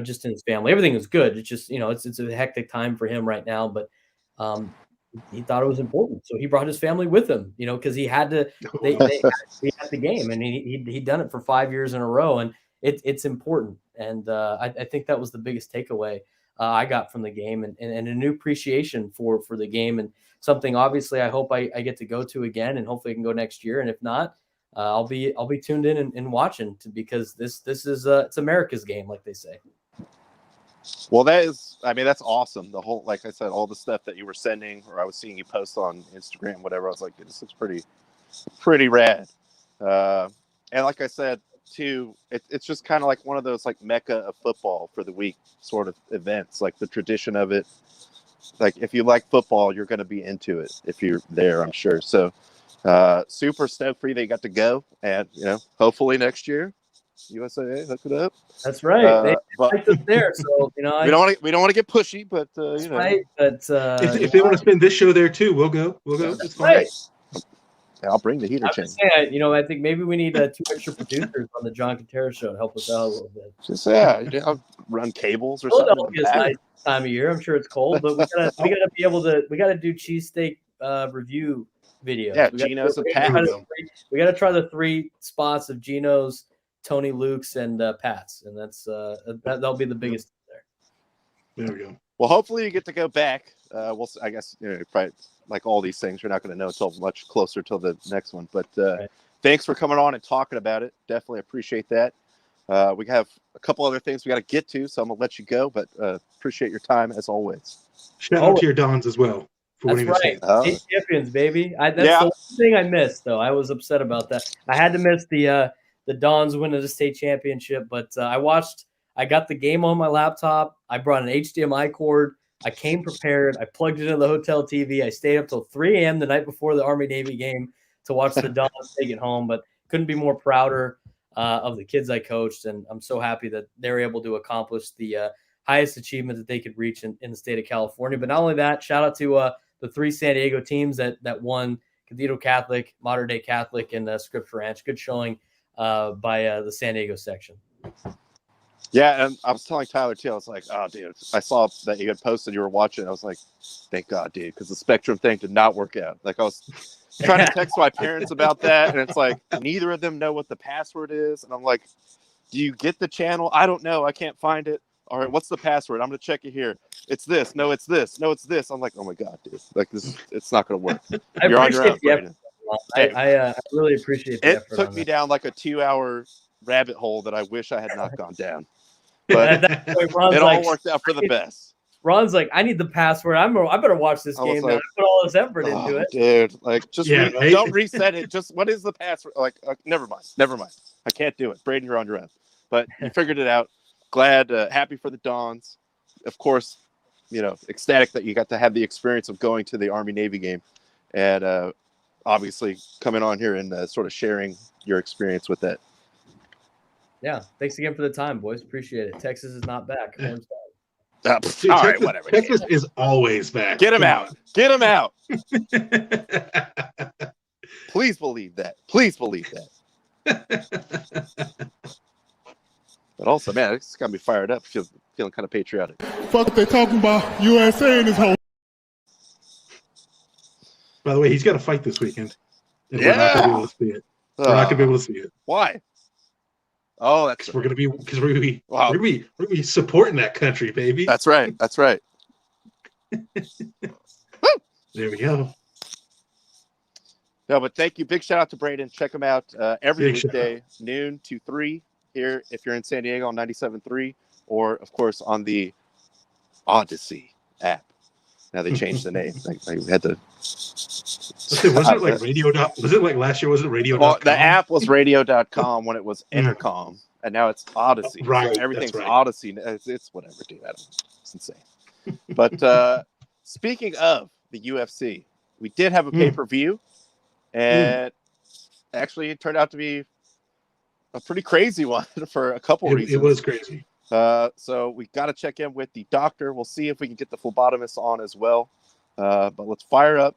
just in his family. Everything was good. It's just, it's a hectic time for him right now, but he thought it was important. So he brought his family with him, because he had to, they had to be at the game, and he'd done it for 5 years in a row, and it's important. And I think that was the biggest takeaway I got from the game, and a new appreciation for the game, and something obviously I hope I get to go to again, and hopefully I can go next year. And if not, I'll be tuned in and watching because this is it's America's game, like they say. Well, that's awesome. The whole, like I said, all the stuff that you were sending, or I was seeing you post on Instagram, whatever. I was like, this looks pretty rad. And like I said, too, it's just kind of like one of those like mecca of football for the week sort of events, like the tradition of it. Like if you like football, you're going to be into it if you're there, I'm sure. So super stoked for you that you got to go, and hopefully next year USA hook it up. That's right. They liked us there, so we don't want to get pushy, but right. But if they want to spend this show there too, we'll go. It's fine. Right. I'll bring the heater chain. I think maybe we need 2 extra producers on the John Quintero show to help us out a little bit. Just I'll run cables or something. It's nice time of year. I'm sure it's cold, but we gotta be able to. We gotta do cheesesteak review videos. Yeah, Geno's and Pat's. We gotta try the 3 spots of Geno's, Tony Luke's, and Pat's, and that'll be the biggest there. There we go. Well, hopefully you get to go back. I guess probably like all these things, you're not going to know until much closer till the next one. But right. Thanks for coming on and talking about it. Definitely appreciate that. We have a couple other things we got to get to, so I'm gonna let you go. But appreciate your time as always. Shout out to your Dons as well. That's right. State champions, baby. That's the one thing I missed, though. I was upset about that. I had to miss the Dons winning the state championship, but I got the game on my laptop. I brought an HDMI cord. I came prepared. I plugged it into the hotel TV. I stayed up till 3 a.m. the night before the Army-Navy game to watch the Dons take it home, but couldn't be more prouder of the kids I coached, and I'm so happy that they're able to accomplish the highest achievement that they could reach in the state of California. But not only that, shout out to the 3 San Diego teams that won: Cathedral Catholic, Modern Day Catholic, and Scripps Ranch. Good showing by the San Diego section. Yeah, and I was telling Tyler too. I was like, "Oh, dude, I saw that you had posted you were watching. I was like, thank God, dude, because the Spectrum thing did not work out. Like I was trying to text my parents about that, and it's like neither of them know what the password is, and I'm like, do you get the channel? I don't know. I can't find it. All right, what's the password? I'm gonna check it here. It's this. No, it's this. No, it's this. I'm like, oh my God, dude, like it's not gonna work. You're on your own, Brandon. I really appreciate the effort. It took me down like a 2-hour rabbit hole that I wish I had not gone down. But it all worked out for the best. Ron's like, I need the password. I better watch this game now. I put all this effort into it. Dude, like, just don't reset it. Just what is the password? Like, never mind. I can't do it. Braden, you're on your own. But you figured it out. Glad, happy for the Dons. Of course, ecstatic that you got to have the experience of going to the Army-Navy game. And obviously coming on here and sort of sharing your experience with that. Yeah, thanks again for the time, boys. Appreciate it. Texas is not back. Dude, all right, whatever. Texas is always back. Get him out. Get him out. Please believe that. But also, man, it's got me fired up. Feeling kind of patriotic. Fuck what they talking about. USA in this whole. By the way, he's got to fight this weekend. And we're not going to be able to see it. We're not going to be able to see it. Why? Oh, that's we're gonna be supporting that country, baby. That's right. There we go. No, but thank you. Big shout out to Braden. Check him out every weekday, noon to 3 here if you're in San Diego on 97.3, or of course on the Odyssey app. Now they changed the name. I had to. Was it like radio? Was it like last year? Was it radio? Well, the app was radio.com when it was Intercom, and now it's Odyssey. Right, so everything's right. Odyssey. It's whatever, dude. It's insane. But speaking of the UFC, we did have a pay-per-view, and actually it turned out to be a pretty crazy one for a couple reasons. It was crazy. So we got to check in with the doctor. We'll see if we can get the phlebotomist on as well. But let's fire up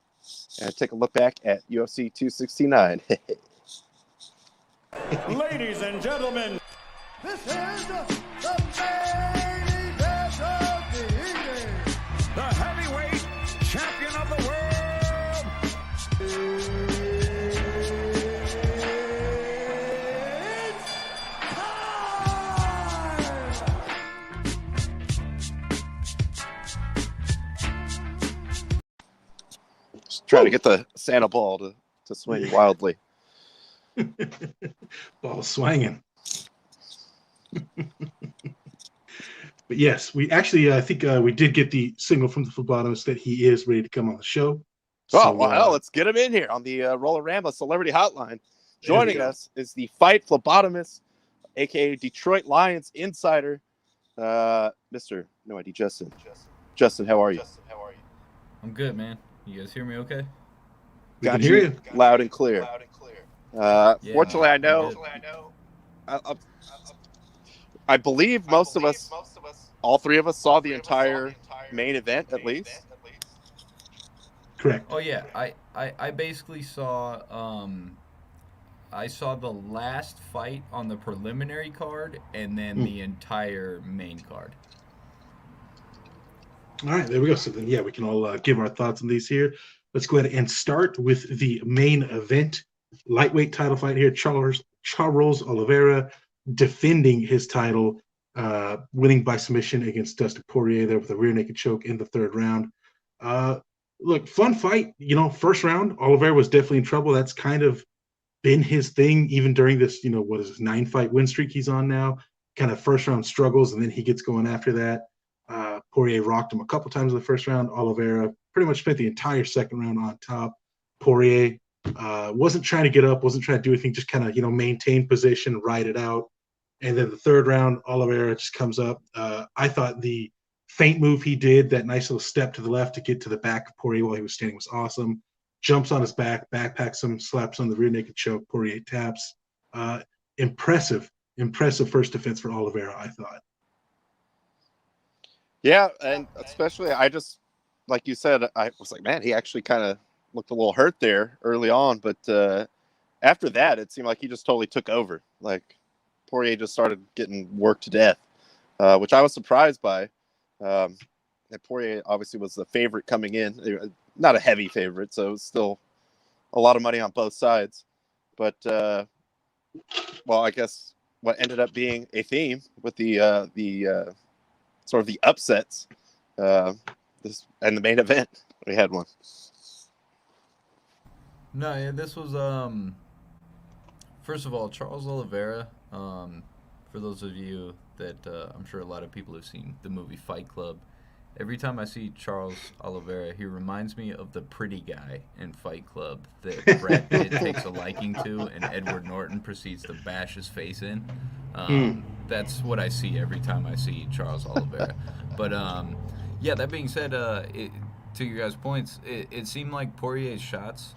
and take a look back at UFC 269. Ladies and gentlemen, this is the main event of the evening. The heavyweight champion of the world. It's time! Just trying to get the Santa ball to swing wildly. Ball swinging. But yes, we actually, I think we did get the signal from the phlebotomist that he is ready to come on the show. Oh, well, let's get him in here on the Roller-Rama Celebrity Hotline. Joining us is the fight phlebotomist, a.k.a. Detroit Lions insider, Mr. No ID Justin. Justin, how are you? I'm good, man. You guys hear me okay? We can hear you. Loud and clear. Fortunately, I know. I believe most of us, all three of us, saw the entire main event at least. Correct. Oh yeah, I basically saw I saw the last fight on the preliminary card and then the entire main card. All right, there we go. So then, yeah, we can all give our thoughts on these here. Let's go ahead and start with the main event. Lightweight title fight here. Charles Oliveira defending his title, winning by submission against Dustin Poirier there with a rear naked choke in the third round. Look, fun fight. First round, Oliveira was definitely in trouble. That's kind of been his thing, even during this, what is this, 9-fight win streak he's on now. Kind of first round struggles, and then he gets going after that. Poirier rocked him a couple times in the first round. Oliveira pretty much spent the entire second round on top. Poirier wasn't trying to get up, wasn't trying to do anything, just kind of, maintain position, ride it out. And then the third round, Oliveira just comes up. I thought the feint move he did, that nice little step to the left to get to the back of Poirier while he was standing, was awesome. Jumps on his back, backpacks him, slaps on the rear naked choke. Poirier taps. Impressive first defense for Oliveira, I thought. Yeah, and especially I just, like you said, I was like, man, he actually kind of looked a little hurt there early on, but after that, it seemed like he just totally took over. Like Poirier just started getting worked to death, which I was surprised by. And Poirier obviously was the favorite coming in, not a heavy favorite, so it was still a lot of money on both sides. But well, I guess what ended up being a theme with the sort of the upsets, this and the main event, we had one. No, yeah, this was first of all, Charles Oliveira. For those of you that I'm sure a lot of people have seen the movie Fight Club, every time I see Charles Oliveira, he reminds me of the pretty guy in Fight Club that Brad Pitt takes a liking to, and Edward Norton proceeds to bash his face in. That's what I see every time I see Charles Oliveira. But yeah, that being said, to your guys' points, it seemed like Poirier's shots,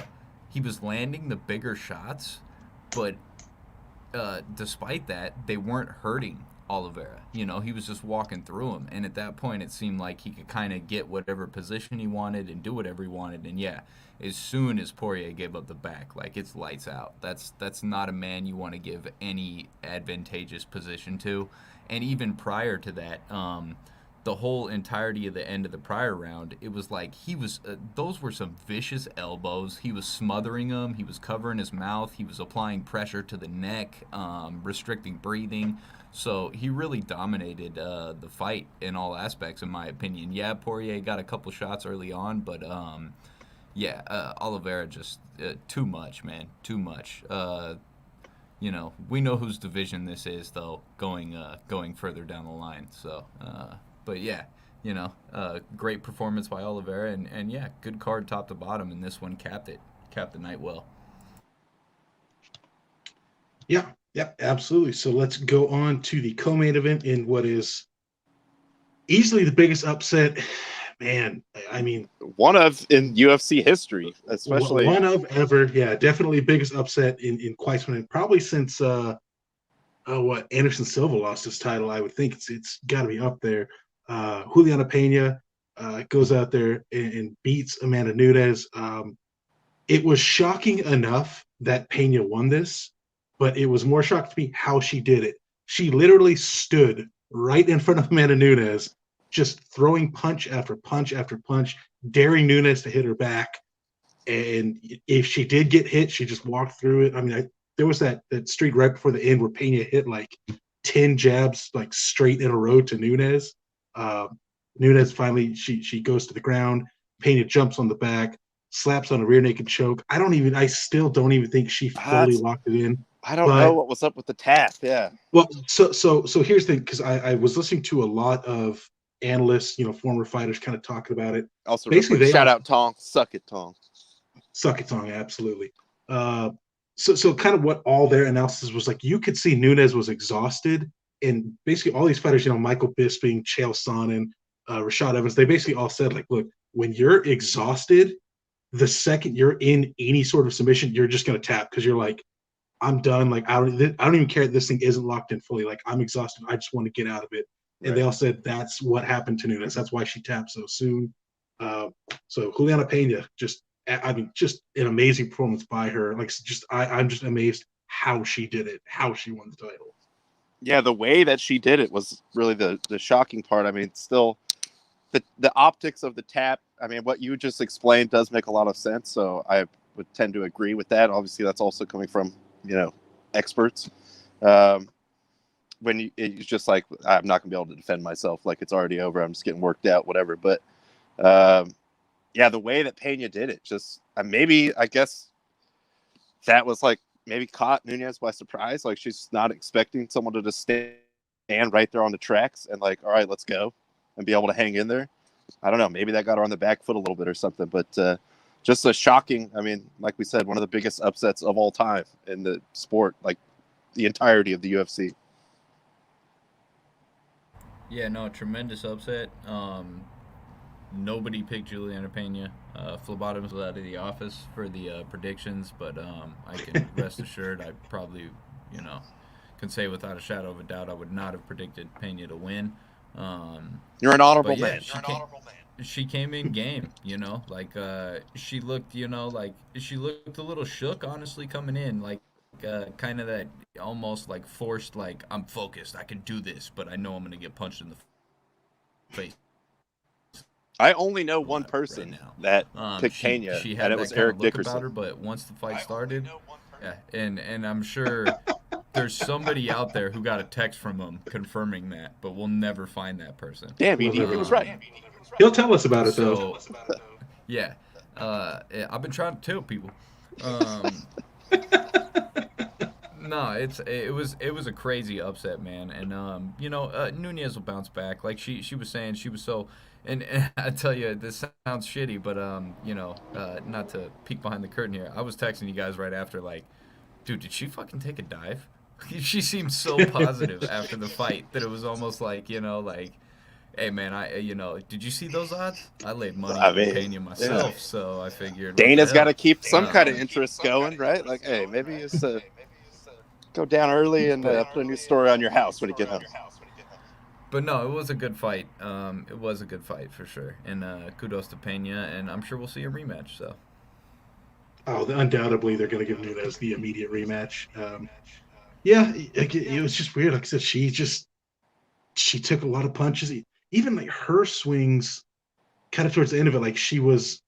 he was landing the bigger shots, but despite that, they weren't hurting Oliveira. He was just walking through him, and at that point it seemed like he could kind of get whatever position he wanted and do whatever he wanted. And yeah, as soon as Poirier gave up the back, like, it's lights out. That's not a man you want to give any advantageous position to. And even prior to that, the whole entirety of the end of the prior round, it was like he was those were some vicious elbows. He was smothering them, he was covering his mouth, he was applying pressure to the neck, restricting breathing. So he really dominated the fight in all aspects, in my opinion. Yeah, Poirier got a couple shots early on, but yeah, Oliveira just too much, man, too much. We know whose division this is, though, going further down the line. So, but yeah, great performance by Oliveira, and yeah, good card top to bottom, and this one capped the night well. Yeah, absolutely. So let's go on to the co-main event in what is easily the biggest upset. Man, I mean, one of in UFC history, especially one of ever. Yeah, definitely biggest upset in quite some time, probably since what Anderson Silva lost his title, I would think it's got to be up there. Juliana Pena goes out there and beats Amanda Nunes. It was shocking enough that Pena won this, but it was more shocking to me how she did it. She literally stood right in front of Amanda Nunes, just throwing punch after punch after punch, daring Nunes to hit her back. And if she did get hit, she just walked through it. I mean, there was that streak right before the end where Pena hit like 10 jabs like straight in a row to Nunes. Nunes finally she goes to the ground. Pena jumps on the back, slaps on a rear naked choke. I still don't even think she fully locked it in. I don't know what was up with the tap. Yeah. Well, so here's the thing, because I was listening to a lot of analysts, former fighters, kind of talking about it. Also, basically, shout out Tong, suck it, Tong. Suck it, Tong, absolutely. So kind of what all their analysis was like, you could see Nunes was exhausted, and basically all these fighters, Michael Bisping, Chael Sonnen, Rashad Evans, they basically all said, like, look, when you're exhausted, the second you're in any sort of submission, you're just going to tap because you're like, I'm done. Like, I don't even care that this thing isn't locked in fully. Like, I'm exhausted. I just want to get out of it. And They all said that's what happened to Nunes. That's why she tapped so soon. So Juliana Pena, just an amazing performance by her. Like, I'm just amazed how she did it, how she won the title. Yeah, the way that she did it was really the shocking part. I mean, still, the optics of the tap, I mean, what you just explained does make a lot of sense. So I would tend to agree with that. Obviously, that's also coming from, experts. When it's just like, I'm not gonna be able to defend myself. Like, it's already over. I'm just getting worked out, whatever. But the way that Pena did it, just I guess that was like maybe caught Nunes by surprise. Like, she's not expecting someone to just stand right there on the tracks and like, all right, let's go, and be able to hang in there. I don't know. Maybe that got her on the back foot a little bit or something. But just a shocking, I mean, like we said, one of the biggest upsets of all time in the sport, like the entirety of the UFC. Yeah, no, tremendous upset. Nobody picked Juliana Pena. Phlebotom's out of the office for the predictions, but I can rest assured I probably, can say without a shadow of a doubt I would not have predicted Pena to win. You're an honorable man. She came in game, like she looked, like she looked a little shook, honestly, coming in, like kind of that almost like forced, like, I'm focused, I can do this, but I know I'm going to get punched in the face. I only know one person that picked Pena, and it was Eric Dickerson. About her, but once the fight started, and I'm sure there's somebody out there who got a text from him confirming that, but we'll never find that person. Damn, he was right. He'll tell us about it, though. Yeah. I've been trying to tell people. No, it was a crazy upset, man. And Nunes will bounce back. Like she was saying, she was so. And I tell you, this sounds shitty, but not to peek behind the curtain here. I was texting you guys right after, like, dude, did she fucking take a dive? She seemed so positive after the fight that it was almost like, hey man, did you see those odds? I laid money on Pena myself, so I figured Dana's got to keep some kind of interest going, right? Like, hey, maybe it's go down early and put a new story on your house when you get home. But no, it was a good fight. It was a good fight for sure, and kudos to Pena, and I'm sure we'll see a rematch. So. Oh, undoubtedly they're going to give Nunes the immediate rematch. It was just weird. Like I said, she took a lot of punches. Even like her swings, kind of towards the end of it, like she was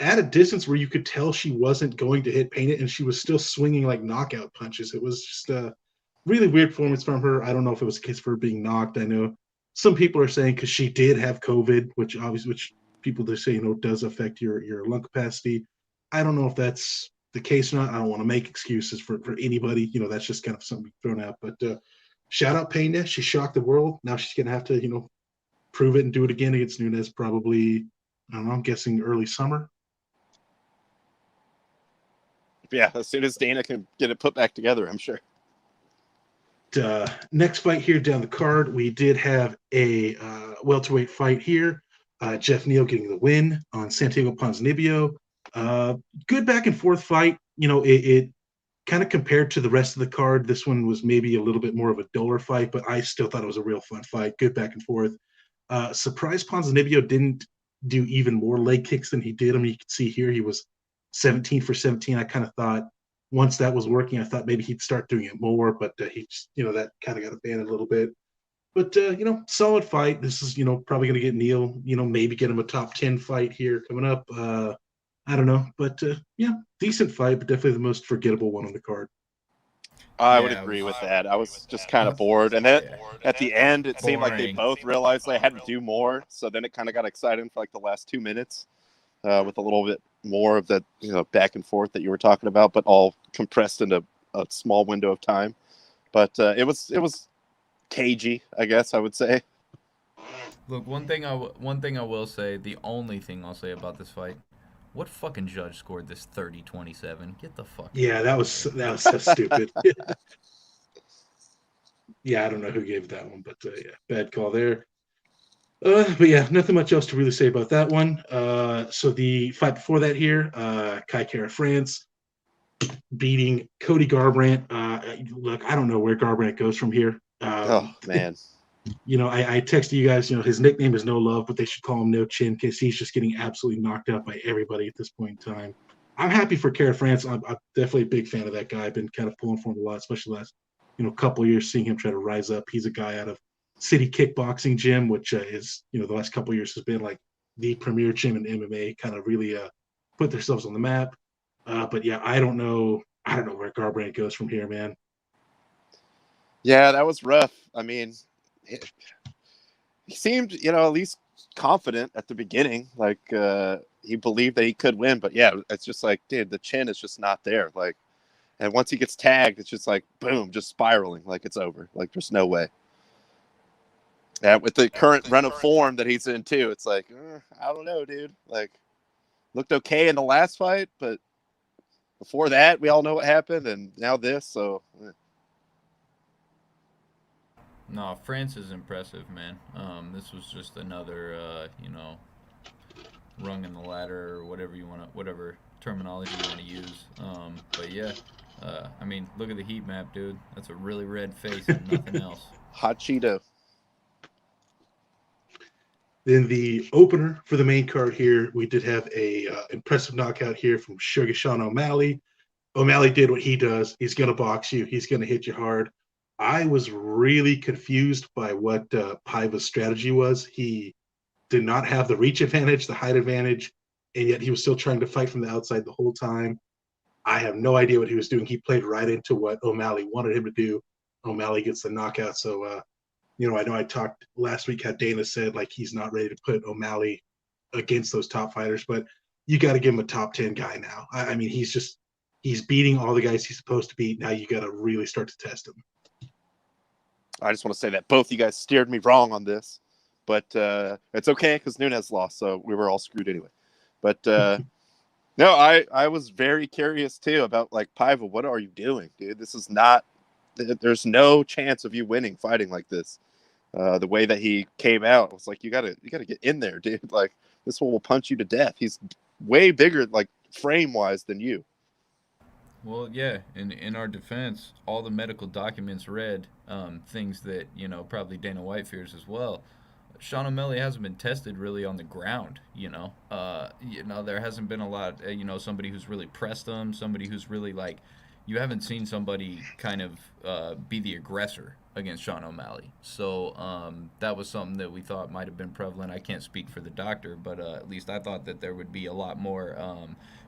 at a distance where you could tell she wasn't going to hit Pena, and she was still swinging like knockout punches. It was just a really weird performance from her. I don't know if it was a case for her being knocked. I know some people are saying because she did have COVID, which people they say does affect your lung capacity. I don't know if that's the case or not. I don't want to make excuses for anybody. That's just kind of something thrown out. But shout out Pena. She shocked the world. Now she's going to have to, prove it and do it again against Nunes probably, I don't know, I'm guessing early summer. Yeah, as soon as Dana can get it put back together, I'm sure. Next fight here down the card, we did have a welterweight fight here. Jeff Neal getting the win on Santiago Ponzinibbio. Good back and forth fight. It kind of compared to the rest of the card, this one was maybe a little bit more of a duller fight, but I still thought it was a real fun fight. Good back and forth. Surprise Ponzinibbio didn't do even more leg kicks than he did. I mean, you can see here he was 17 for 17. I kind of thought once that was working, I thought maybe he'd start doing it more, but he just, that kind of got abandoned a little bit. But, solid fight. This is, probably going to get Neil, maybe get him a top 10 fight here coming up. I don't know. But, decent fight, but definitely the most forgettable one on the card. I would agree with that. I was just kind of bored. And then at the end, it seemed like they both realized they had to do more. So then it kind of got exciting for like the last 2 minutes with a little bit more of that, back and forth that you were talking about, but all compressed into a small window of time. But it was cagey, I guess I would say. Look, one thing I will say, the only thing I'll say about this fight, what fucking judge scored this 30-27? Get the fuck. Yeah, that was so stupid. Yeah, I don't know who gave that one, but bad call there. But yeah, nothing much else to really say about that one. So the fight before that here, Kai Kara France beating Cody Garbrandt. Look, I don't know where Garbrandt goes from here. Oh man. I texted you guys, his nickname is No Love, but they should call him No Chin because he's just getting absolutely knocked out by everybody at this point in time. I'm happy for Kara France. I'm definitely a big fan of that guy. I've been kind of pulling for him a lot, especially the last, couple of years, seeing him try to rise up. He's a guy out of City Kickboxing Gym, which is, the last couple of years has been like the premier gym in MMA, kind of really put themselves on the map. But yeah, I don't know where Garbrandt goes from here, man. Yeah, that was rough. I mean, he seemed, at least confident at the beginning. Like, he believed that he could win. But yeah, it's just like, dude, the chin is just not there. Like, and once he gets tagged, it's just like, boom, just spiraling. Like, it's over. Like, there's no way. Yeah, with the current run of form that he's in, too, it's like, I don't know, dude. Like, looked okay in the last fight, but before that, we all know what happened. And now this, so... No, France is impressive, man. This was just another, rung in the ladder or whatever terminology you want to use. But yeah, I mean, look at the heat map, dude. That's a really red face and nothing else. Hot Cheeto. Then the opener for the main card here, we did have a impressive knockout here from Sugar Sean O'Malley. O'Malley did what he does. He's going to box you. He's going to hit you hard. I was really confused by what Paiva's strategy was. He did not have the reach advantage, the height advantage, and yet he was still trying to fight from the outside the whole time. I have no idea what he was doing. He played right into what O'Malley wanted him to do. O'Malley gets the knockout. So, I know I talked last week how Dana said, like, he's not ready to put O'Malley against those top fighters, but you got to give him a top 10 guy now. I mean, he's beating all the guys he's supposed to beat. Now you got to really start to test him. I just want to say that both you guys steered me wrong on this, but it's okay because Nunes lost, so we were all screwed anyway. But no, I was very curious too about, like, Paiva, what are you doing, dude? This is not. There's no chance of you winning fighting like this. The way that he came out, I was like, you gotta get in there, dude. Like, this one will punch you to death. He's way bigger, like, frame wise, than you. Well, yeah, in our defense, all the medical documents read things that, probably Dana White fears as well. Sean O'Malley hasn't been tested really on the ground, there hasn't been a lot, somebody who's really pressed him, somebody who's really, like, you haven't seen somebody kind of be the aggressor against Sean O'Malley. So that was something that we thought might have been prevalent. I can't speak for the doctor, but at least I thought that there would be a lot more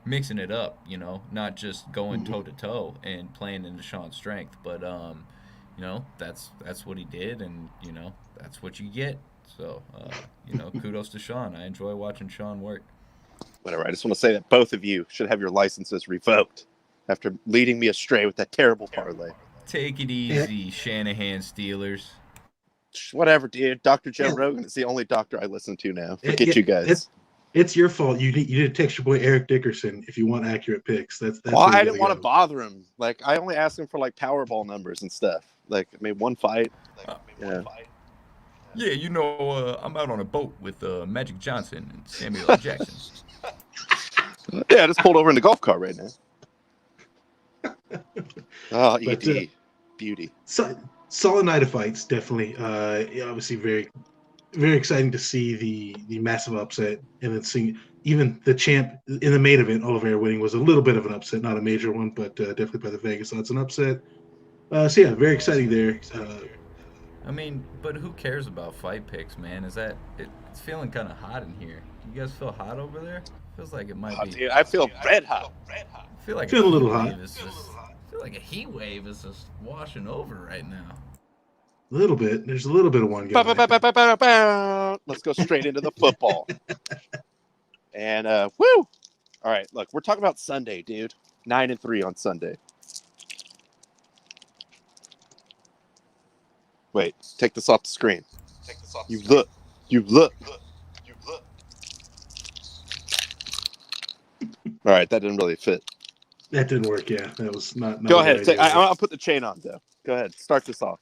mixing it up, not just going toe-to-toe and playing into Sean's strength. But, that's what he did, and, that's what you get. So, kudos to Sean. I enjoy watching Sean work. Whatever. I just want to say that both of you should have your licenses revoked after leading me astray with that terrible parlay. Take it easy, Shanahan Steelers. Whatever, dude. Dr. Joe Rogan is the only doctor I listen to now. Forget you guys. It's your fault. You need to text your boy Eric Dickerson if you want accurate picks. That's well, I didn't want to bother him. Like, I only asked him for, like, Powerball numbers and stuff. Like, I made one fight. Yeah. Yeah, I'm out on a boat with Magic Johnson and Samuel L. Jackson. Yeah, I just pulled over in the golf cart right now. Oh, But, ED. Beauty. Solid night of fights, definitely. Obviously, very, very exciting to see the massive upset, and then seeing even the champ in the main event, Oliveira winning, was a little bit of an upset, not a major one, but definitely by the Vegas odds an upset. So yeah, very exciting there. I mean, but who cares about fight picks, man? It's feeling kind of hot in here. You guys feel hot over there? Feels like it might Oh, be. dude, I feel red hot. I feel like Feeling a little heat hot. wave is just. I feel like a heat wave is just washing over right now. A little bit. There's a little bit of one Bow, going. bow, bow, bow, bow, bow. Let's go straight into the football. And woo! All right, look, we're talking about Sunday, dude. 9-3 on Sunday. Wait, take this off the screen. You look. All right, that didn't really fit. That didn't work. Yeah, that was not. Go a good ahead. idea. I'll put the chain on, though. Go ahead. Start this off.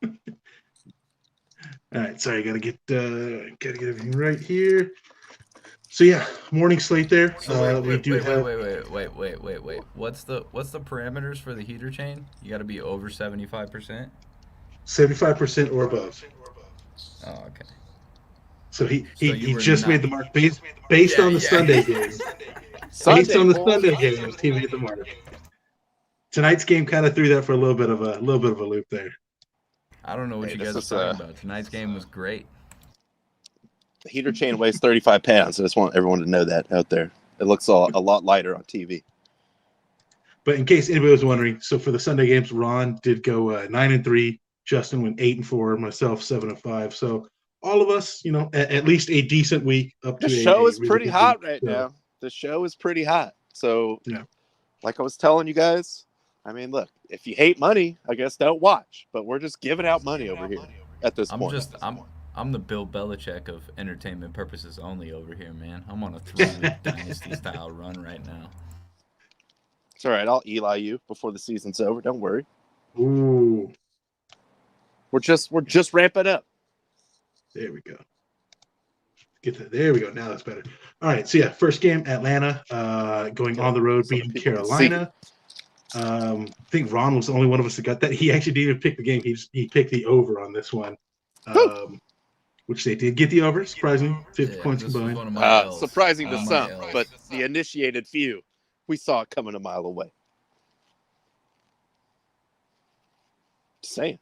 All right, sorry, gotta get everything right here. So yeah, morning slate there. So we do have wait. What's the parameters for the heater chain? You got to be over 75%. 75% or above. Oh, okay. So he you were just not- made the mark based on the Sunday game. Based on the Sunday games, he made the mark. Tonight's game kind of threw that for a little bit of a loop there. I don't know what Hey, you this guys is, are talking about. Tonight's game was great. The heater chain weighs 35 pounds. I just want everyone to know that out there. It looks a lot lighter on TV. But in case anybody was wondering, so for the Sunday games, Ron did go 9-3. Justin went 8-4. Myself 7-5. So all of us, at least a decent week up to The show is really pretty good hot week. right So, now. The show is pretty hot. So, Yeah. like I was telling you guys, I mean, look, if you hate money, I guess don't watch. But we're just giving out money over here at this point. I'm the Bill Belichick of entertainment purposes only over here, man. I'm on a 3-week dynasty style run right now. It's all right. I'll Eli you before the season's over. Don't worry. Ooh, We're just ramping up. there we go. There we go. Now that's better. All right. So yeah, first game, Atlanta, going on the road, So beating people can Carolina. I think Ron was the only one of us that got that. He actually didn't even pick the game. He picked the over on this one, which they did get the over. Surprisingly, 50 points this was combined. one of my L's. Surprising to One of my some, L's. but the initiated few, we saw it coming a mile away. Just saying.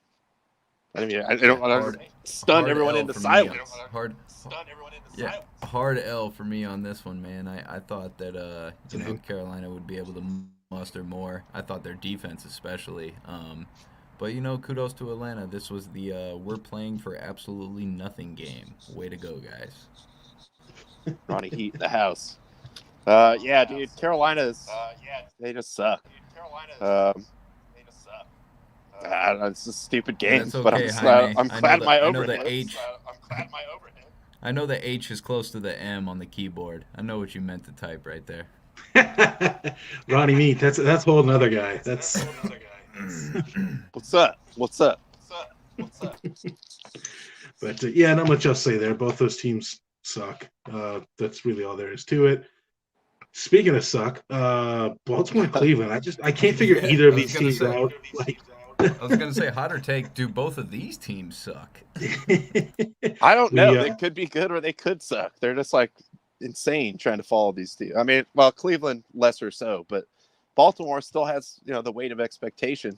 I mean, I don't want to stun everyone L into for me. silence. Hard L for me on this one, man. I thought that Carolina would be able to muster more. I thought their defense especially. But kudos to Atlanta. This was the we're playing for absolutely nothing game. Way to go, guys. Ronnie Heat in the house. Yeah, dude. Carolina's. They just suck. I don't know, it's a stupid game, That's okay, but I'm glad my I know overhead. the H. I know the H is close to the M on the keyboard. I know what you meant to type right there. Ronnie Meat, that's a whole nother guy. That's What's up? But yeah, not much else to say there. Both those teams suck. That's really all there is to it. Speaking of suck, Baltimore and Cleveland. I can't figure either of these teams out. I was gonna say hotter take. Do both of these teams suck? I don't know. We, They could be good or they could suck. They're just like insane trying to follow these teams. I mean, well, Cleveland lesser so, but Baltimore still has the weight of expectation,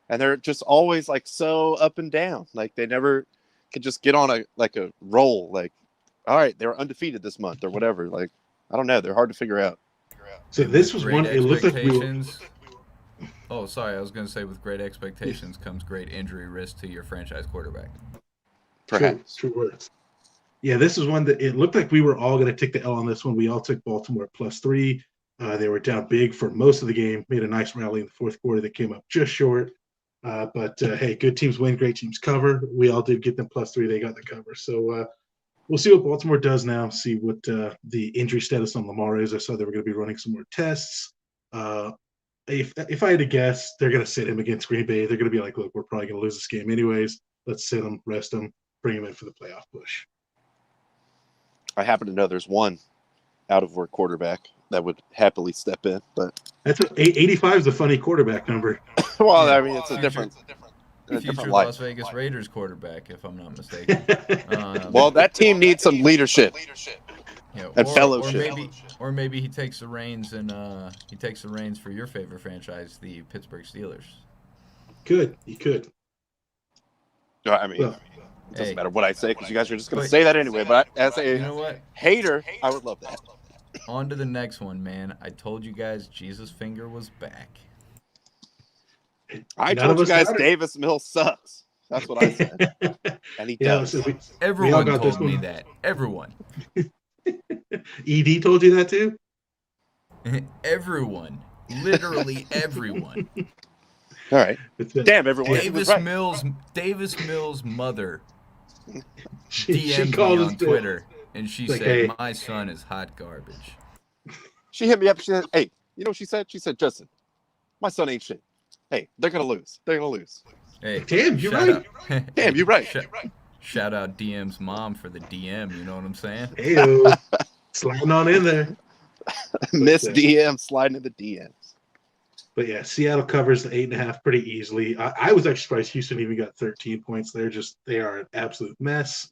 and they're just always like so up and down. Like they never could just get on a roll. Like, all right, they were undefeated this month or whatever. Like, I don't know. They're hard to figure out. So this was one. It looked like we were. Oh, sorry. I was going to say with great expectations comes great injury risk to your franchise quarterback. Perhaps. True words. Yeah, this is one that it looked like we were all going to take the L on this one. We all took Baltimore at +3. They were down big for most of the game. Made a nice rally in the fourth quarter that came up just short. But hey, good teams win, great teams cover. We all did get them +3. They got the cover. So we'll see what Baltimore does now. See what the injury status on Lamar is. I saw they were going to be running some more tests. If I had to guess, they're going to sit him against Green Bay. They're going to be like, look, we're probably going to lose this game anyways. Let's sit him, rest him, bring him in for the playoff push. I happen to know there's one out of work quarterback that would happily step in, but That's 85 is a funny quarterback number. Well, Yeah, I mean, it's a different Future life. Las Vegas Raiders quarterback, if I'm not mistaken. Well, that team needs some leadership Yeah, and fellowship. Or maybe he takes the reins for your favorite franchise, the Pittsburgh Steelers. He could. I mean, Well, it doesn't Hey. matter what I say because you guys are just going to But- say that anyway. But as a You know what? hater, I would love that. On to the next one, man. I told you guys Jesus Finger was back. I None told of you us guys doubted. Davis Mills sucks. That's what I said. And he Yeah, does. so we all Everyone got this told me one. that. Everyone. ED told you that too? Everyone. Literally everyone. All right. It's a- Damn, everyone. He was Davis Mills' mother she DM'd me called on us Twitter, and she like, said, hey. "My son is hot garbage." She hit me up. She said, "Hey, you know what she said? She said, Justin, my son ain't shit. Hey, they're gonna lose. They're gonna lose. Hey, Damn, you're shout right. out- Damn, you're right. Shout out DM's mom for the DM. You know what I'm saying? Hey, sliding on in there. Miss DM sliding in the DMs. But yeah, Seattle covers the 8.5 pretty easily. I was actually surprised Houston even got 13 points. They are an absolute mess.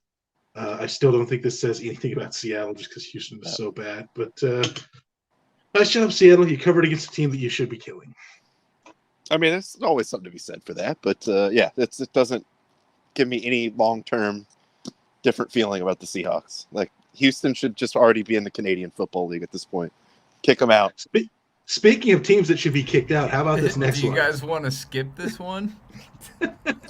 I still don't think this says anything about Seattle just because Houston is so bad. But nice job, Seattle. You covered against a team that you should be killing. I mean, there's always something to be said for that. But yeah, it doesn't give me any long-term different feeling about the Seahawks. Like, Houston should just already be in the Canadian Football League at this point. Kick them out. Speaking of teams that should be kicked out, how about this next Do you one? guys want to skip this one?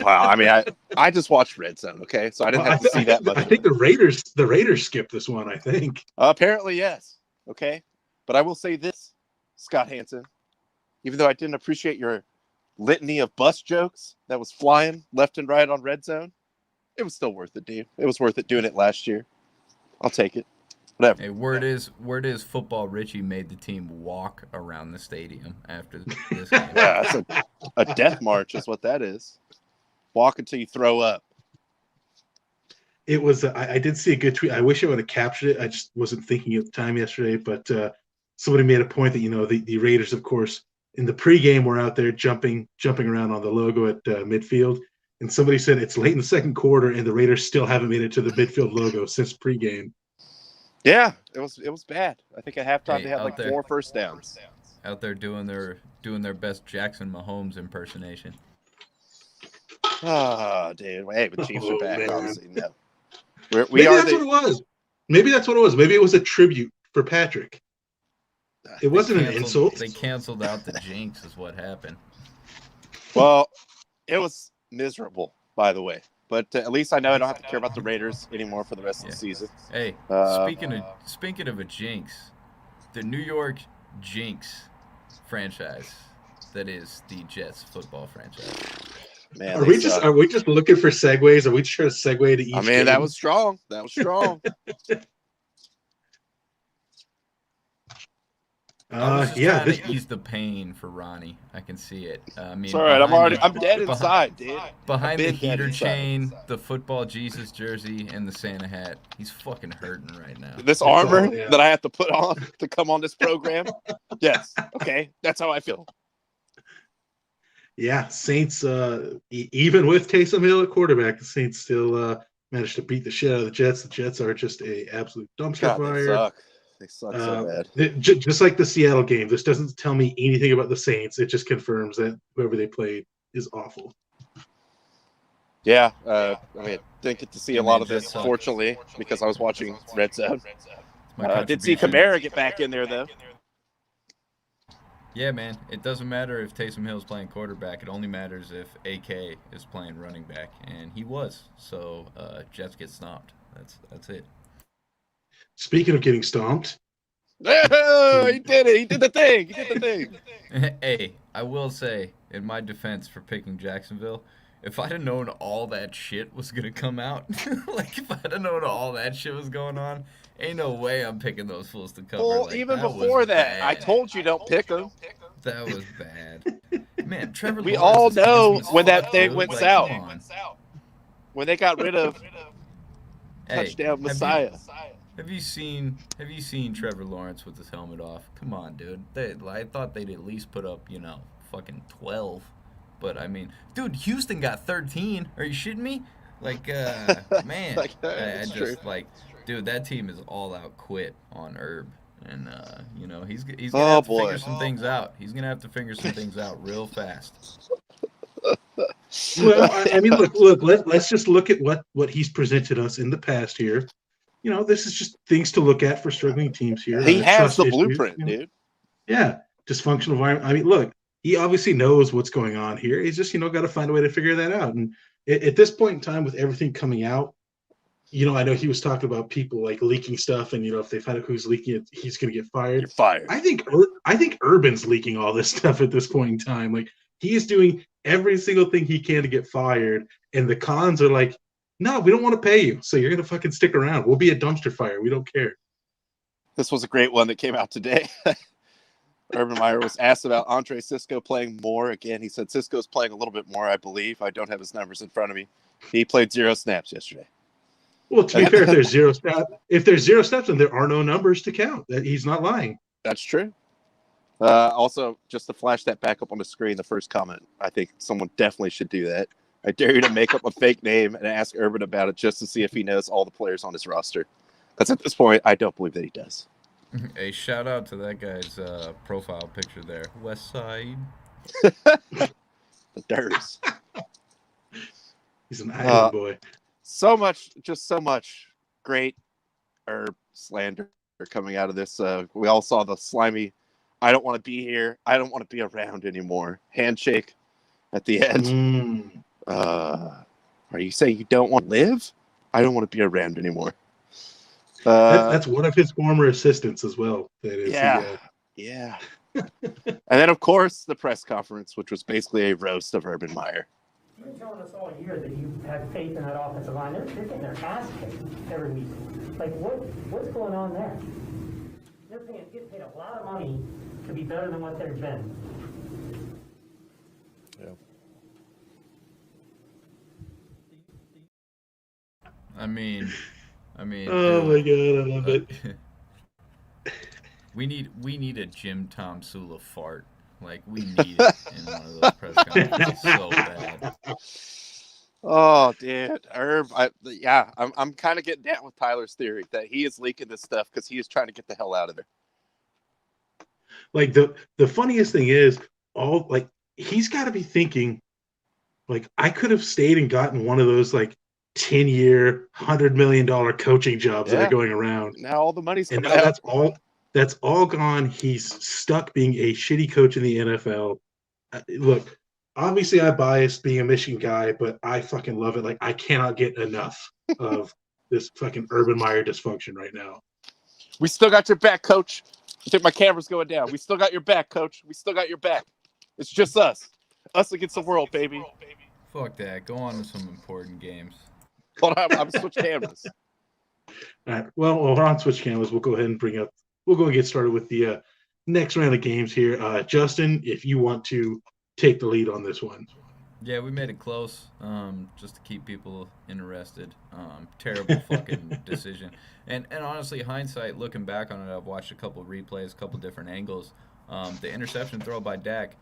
Wow. I mean, I just watched Red Zone, okay? So I didn't have to see that much. I think the Raiders skipped this one, I think. Apparently, yes. Okay. But I will say this, Scott Hansen, even though I didn't appreciate your litany of bus jokes that was flying left and right on Red Zone, it was still worth it, dude. It was worth it doing it last year. I'll take it. Whatever. Hey, word is Football Richie made the team walk around the stadium after this game. Yeah, that's a death march is what that is. Walk until you throw up. It was. I did see a good tweet. I wish I would have captured it. I just wasn't thinking at the time yesterday. But somebody made a point that the Raiders, of course, in the pregame were out there jumping around on the logo at midfield, and somebody said it's late in the second quarter and the Raiders still haven't made it to the midfield logo since pregame. Yeah, it was bad. I think at halftime Hey, they had out like there. 4 first downs. Out there doing their best Jackson Mahomes impersonation. Ah, dude. Hey, but Chiefs are back. man. Obviously, no. Maybe that's what it was. Maybe that's what it was. Maybe it was a tribute for Patrick. It wasn't an insult. They canceled out the jinx, is what happened. Well, it was miserable, by the way. But at least I know I don't have to care about the Raiders anymore for the rest of the season. Hey, speaking of a jinx, the New York Jinx franchise that is the Jets football franchise. Man, Are we just looking for segues? Are we just trying to segue to each? I mean, game? that was strong. That was strong. I was just yeah. trying to ease the pain for Ronnie. I can see it. I mean, It's all right. I'm dead inside, dude. Behind the I've been dead heater inside. chain, the football Jesus jersey, and the Santa hat. He's fucking hurting right now. This armor yeah. that I have to put on to come on this program. Yes. Okay. That's how I feel. Yeah, Saints. Even with Taysom Hill at quarterback, the Saints still managed to beat the shit out of the Jets. The Jets are just a absolute dumpster God, fire. they suck. They suck so bad. Just like the Seattle game, this doesn't tell me anything about the Saints. It just confirms that whoever they played is awful. Yeah. I mean, didn't get to see a lot of this, Jets suck. fortunately, because I was watching Red Zone. My Did see contribution. Kamara get back in there, though. Yeah, man. It doesn't matter if Taysom Hill's playing quarterback. It only matters if AK is playing running back, and he was. So Jets get stomped. That's it. Speaking of getting stomped, Oh, he did it. He did the thing. He did the thing. Hey, I will say, in my defense for picking Jacksonville, if I'd have known all that shit was gonna come out, like if I'd have known all that shit was going on, ain't no way I'm picking those fools to cover. Well, Like, even that before was that, I bad. told you don't pick them. That was bad. Man, Trevor. We Lawrence all is know handsome as when that fuck, thing dude. went Like, south. come on. When they got rid of Hey, touchdown have you- Messiah. Have you seen Trevor Lawrence with his helmet off? Come on, dude. I thought they'd at least put up, fucking 12. But I mean, dude, Houston got 13. Are you shitting me? Like, man, I That's true. just like, dude, that team is all out quit on Herb, and he's gonna Oh, have to boy. figure some things out. He's gonna have to figure some things out real fast. Well, I mean, look. Let's just look at what he's presented us in the past here. This is just things to look at for struggling teams here. He has Trust the issues, blueprint, dude. Yeah, dysfunctional environment. I mean, look, he obviously knows what's going on here. He's just got to find a way to figure that out. And at this point in time, with everything coming out, I know he was talking about people like leaking stuff, and if they find out who's leaking it, he's going to get fired. You're fired. I think Urban's leaking all this stuff at this point in time. Like, he is doing every single thing he can to get fired, and the cons are like, no, we don't want to pay you, so you're going to fucking stick around. We'll be a dumpster fire. We don't care. This was a great one that came out today. Urban Meyer was asked about Andre Cisco playing more. Again, he said Cisco's playing a little bit more, I believe. I don't have his numbers in front of me. He played 0 snaps yesterday. Well, to be fair, if there's 0 snaps, then there are no numbers to count. That he's not lying. That's true. Also, just to flash that back up on the screen, the first comment, I think someone definitely should do that. I dare you to make up a fake name and ask Urban about it just to see if he knows all the players on his roster. Because at this point, I don't believe that he does. A shout out to that guy's profile picture there, West Side. The Durs. He's an island boy. So much great Herb slander coming out of this. We all saw the slimy, I don't want to be here, I don't want to be around anymore handshake at the end. Are you saying you don't want to live? I don't want to be around anymore. That's one of his former assistants as well. That is, yeah. And then, of course, the press conference, which was basically a roast of Urban Meyer. You've been telling us all year that you have faith in that offensive line. They're getting their ass kicked every week. Like, what's going on there? They're getting paid a lot of money to be better than what they've been. Yeah. I mean. Oh my god, I love it. We need a Jim Tom Sula fart. Like, we need it in one of those press conferences so bad. Oh, dude, Herb. I'm kind of getting down with Tyler's theory that he is leaking this stuff because he is trying to get the hell out of there. Like, the funniest thing is, he's got to be thinking, like, I could have stayed and gotten one of those, like, 10-year, $100 million coaching jobs that are going around. Now all the money's coming now out. that's all gone. He's stuck being a shitty coach in the NFL. Look, obviously I biased being a Michigan guy, but I fucking love it. Like, I cannot get enough of this fucking Urban Meyer dysfunction right now. We still got your back, coach. I think my camera's going down. We still got your back, coach. We still got your back. It's just us. Us against the world, baby. Fuck that. Go on to some important games. Hold on, I'm switching cameras. All right. Well, while we're on switch cameras, we'll go ahead and we'll go and get started with the next round of games here. Justin, if you want to take the lead on this one. Yeah, we made it close, just to keep people interested. Terrible fucking decision. And honestly, hindsight, looking back on it, I've watched a couple of replays, a couple different angles. The interception throw by Dak,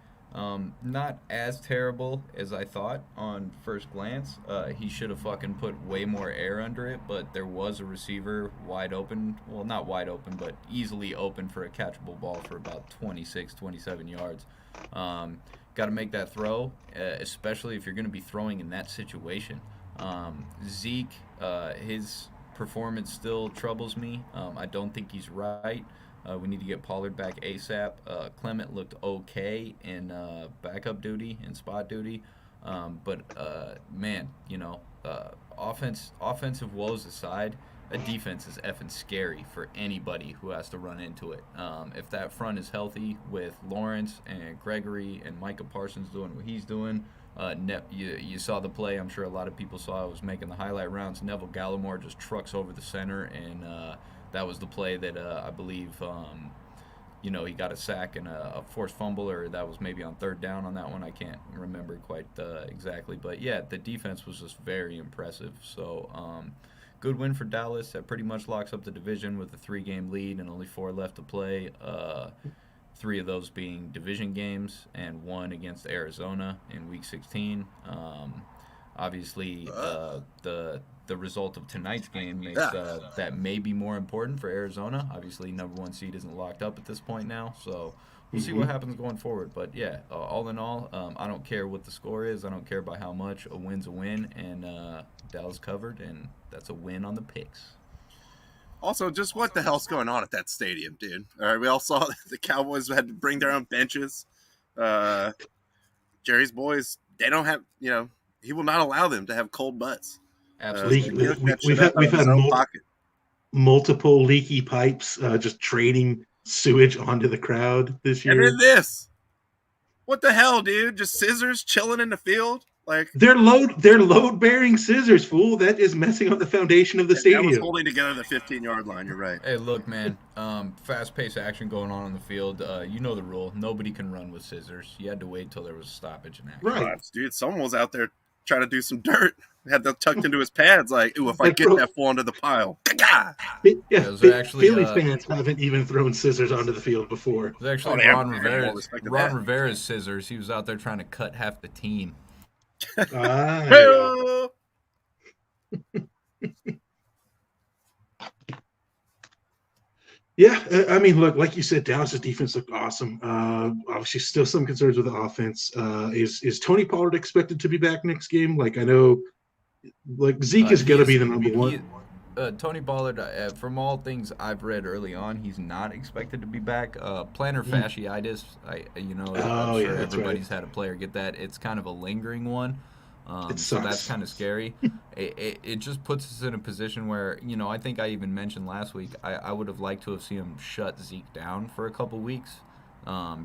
not as terrible as I thought on first glance. He should have fucking put way more air under it, but there was a receiver wide open. Well, not wide open, but easily open for a catchable ball for about 26, 27 yards. Got to make that throw, especially if you're going to be throwing in that situation. Zeke, his performance still troubles me. I don't think he's right. We need to get Pollard back ASAP. Clement looked okay in backup duty and spot duty. But man, offensive woes aside, a defense is effing scary for anybody who has to run into it. If that front is healthy with Lawrence and Gregory and Micah Parsons doing what he's doing, you saw the play. I'm sure a lot of people saw it was making the highlight rounds. Neville Gallimore just trucks over the center, and that was the play that I believe he got a sack and a forced fumble, or that was maybe on third down on that one. I can't remember quite exactly. But, yeah, the defense was just very impressive. So good win for Dallas. That pretty much locks up the division with a 3-game lead and only 4 left to play. 3 of those being division games and 1 against Arizona in Week 16. Obviously, the result of tonight's game makes that may be more important for Arizona. Obviously, number 1 seed isn't locked up at this point now, so we'll see what happens going forward. But yeah, all in all, I don't care what the score is. I don't care by how much. A win's a win, and Dallas covered, and that's a win on the picks. Also, just what the hell's going on at that stadium, dude? All right, we all saw the Cowboys had to bring their own benches. Jerry's boys, they don't have, he will not allow them to have cold butts. Absolutely. We've had multiple leaky pipes just draining sewage onto the crowd this year. And then this. What the hell, dude? Just scissors chilling in the field? Like they're load bearing scissors, fool. That is messing up the foundation of the stadium. That was holding together the 15-yard line. You're right. Hey, look, man. Fast-paced action going on the field. You know the rule. Nobody can run with scissors. You had to wait till there was a stoppage in action. Right, dude. Someone was out there trying to do some dirt. Had that tucked into his pads. Like, ooh, if I get that fall into the pile. Phillies fans haven't even thrown scissors onto the field before. It was actually Ron Rivera's scissors. He was out there trying to cut half the team. Yeah, I mean, look, like you said, Dallas's defense looked awesome. Obviously, still some concerns with the offense. Is Tony Pollard expected to be back next game? Like, I know, like Zeke is going to be the number one. Tony Pollard, from all things I've read early on, he's not expected to be back. Plantar fasciitis, I'm sure everybody's had a player get that. It's kind of a lingering one. So that's kind of scary. It just puts us in a position where, I think I even mentioned last week, I would have liked to have seen him shut Zeke down for a couple weeks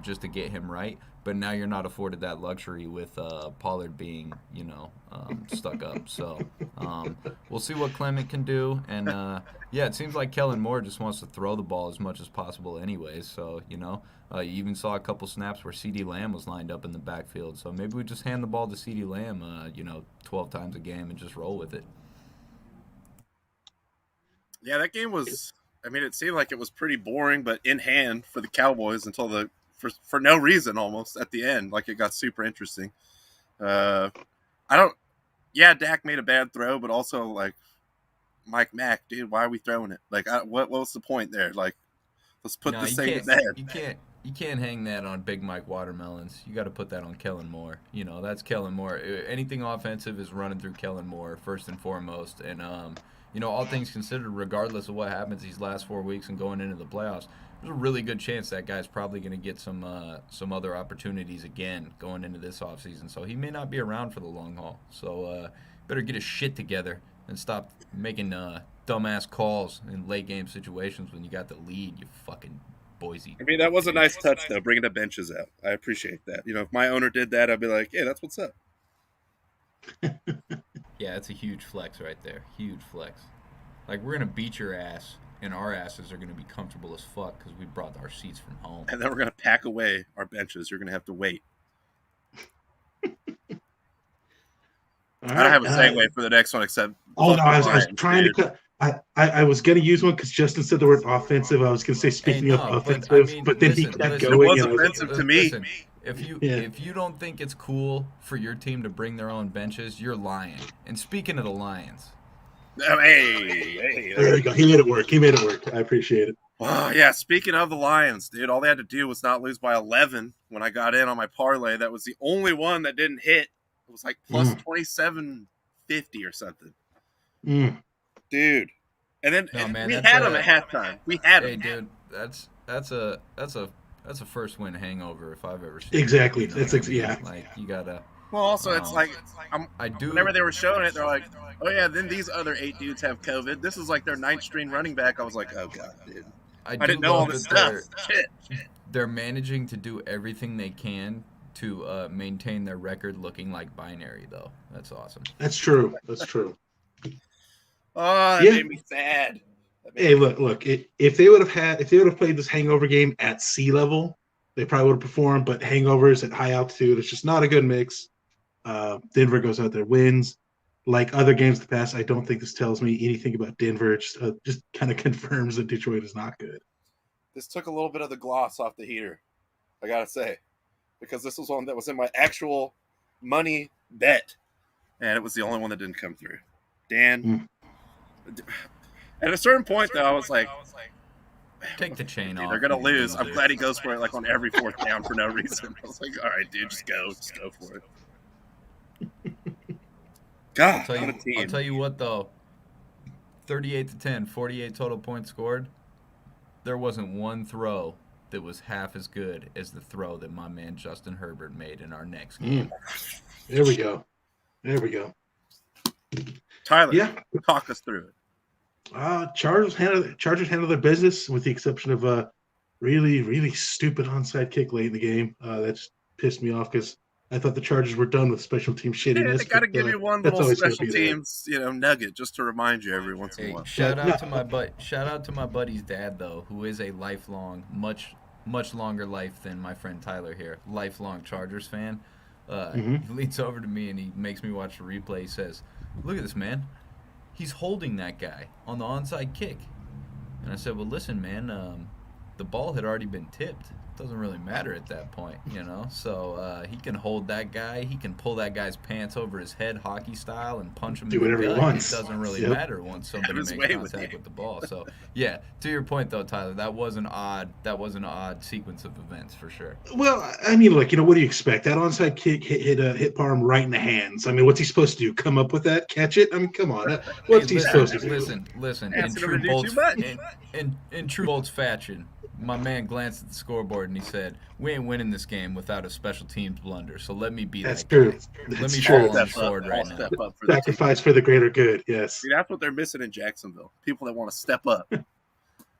just to get him right. But now you're not afforded that luxury with Pollard being, stuck up. So we'll see what Clement can do. And, it seems like Kellen Moore just wants to throw the ball as much as possible anyways. So, you even saw a couple snaps where CeeDee Lamb was lined up in the backfield. So maybe we just hand the ball to CeeDee Lamb, 12 times a game and just roll with it. Yeah, that game was – it seemed like it was pretty boring, but in hand for the Cowboys until for no reason almost at the end. Like, it got super interesting. Dak made a bad throw, but also, like, Mike Mack, dude, why are we throwing it? Like, what was the point there? Like, let's put this thing to bed. You can't hang that on Big Mike Watermelons. You got to put that on Kellen Moore. That's Kellen Moore. Anything offensive is running through Kellen Moore first and foremost. And, all things considered, regardless of what happens these last 4 weeks and going into the playoffs, there's a really good chance that guy's probably going to get some other opportunities again going into this offseason. So he may not be around for the long haul. So better get his shit together and stop making dumbass calls in late game situations when you got the lead, you fucking Boise. That was a nice touch, though, bringing the benches out. I appreciate that. If my owner did that, I'd be like, yeah, that's what's up. Yeah, it's a huge flex right there. Huge flex. Like, we're going to beat your ass, and our asses are going to be comfortable as fuck because we brought our seats from home. And then we're going to pack away our benches. You're going to have to wait. I don't have a segue for the next one except... Oh, no, I was trying to cut... I was going to use one because Justin said the word offensive. I was going to say speaking of offensive, but then he kept going. It was offensive to me. Listen, if you don't think it's cool for your team to bring their own benches, you're lying. And speaking of the Lions... Hey. There you go. He made it work. I appreciate it. Oh, yeah, speaking of the Lions, dude, all they had to do was not lose by 11 when I got in on my parlay. That was the only one that didn't hit. It was like plus 2750 or something. Dude. And then we had them at halftime. We had them. Hey, dude, that's a first win hangover if I've ever seen it. Exactly. That's yeah. Like, you gotta. Well, also, it's like whenever they were showing it, they're like, oh, yeah, then these other 8 dudes have COVID. This is like their 9th string running back. I was like, oh, God, dude. I didn't know all this stuff. They're managing to do everything they can to maintain their record looking like binary, though. That's awesome. That's true. Oh, that made me sad. Hey, look. If they would have played this hangover game at sea level, they probably would have performed. But hangovers at high altitude, it's just not a good mix. Denver goes out there, wins. like other games in the past, I don't think this tells me anything about Denver. It just kind of confirms that Detroit is not good. This took a little bit of the gloss off the heater, I gotta say, because this was one that was in my actual money bet, and it was the only one that didn't come through. Dan, at a certain point, though, I was like, Take the chain dude, off. they're gonna you lose. I'm loser. glad he goes for it like on every fourth down for no reason. I was like, all right, dude, just go for it. God, I'll tell you what though. 38-10, 48 total points scored. There wasn't one throw that was half as good as the throw that my man Justin Herbert made in our next game. There we go. Tyler, talk us through it. Chargers handle their business with the exception of a really stupid onside kick late in the game. That just pissed me off because I thought the Chargers were done with special team shittiness. Yeah, they got to give you one little special teams, nugget just to remind you every once in a while. Shout out to my buddy's dad though, who is a lifelong, much longer life than my friend Tyler here, lifelong Chargers fan. He leans over to me and he makes me watch the replay. He says, "Look at this, man. He's holding that guy on the onside kick." And I said, "Well, listen, man, the ball had already been tipped. It doesn't really matter at that point, So he can hold that guy. He can pull that guy's pants over his head, hockey style, and punch him Do in the whatever he gut. wants. It doesn't really matter once somebody makes contact with the ball." So yeah, to your point though, Tyler, that was an odd sequence of events for sure. Well, I mean, what do you expect? That onside kick hit Parham right in the hands. I mean, what's he supposed to do? Come up with that? Catch it? I mean, come on. What's he supposed to do? Listen. In true Bolts fashion, my man glanced at the scoreboard and he said, "We ain't winning this game without a special teams blunder. So let me be That's that true. guy. That's Let me true. fall on the sword right now." Step up for Sacrifice for the greater good. Yes. See, that's what they're missing in Jacksonville. People that want to step up.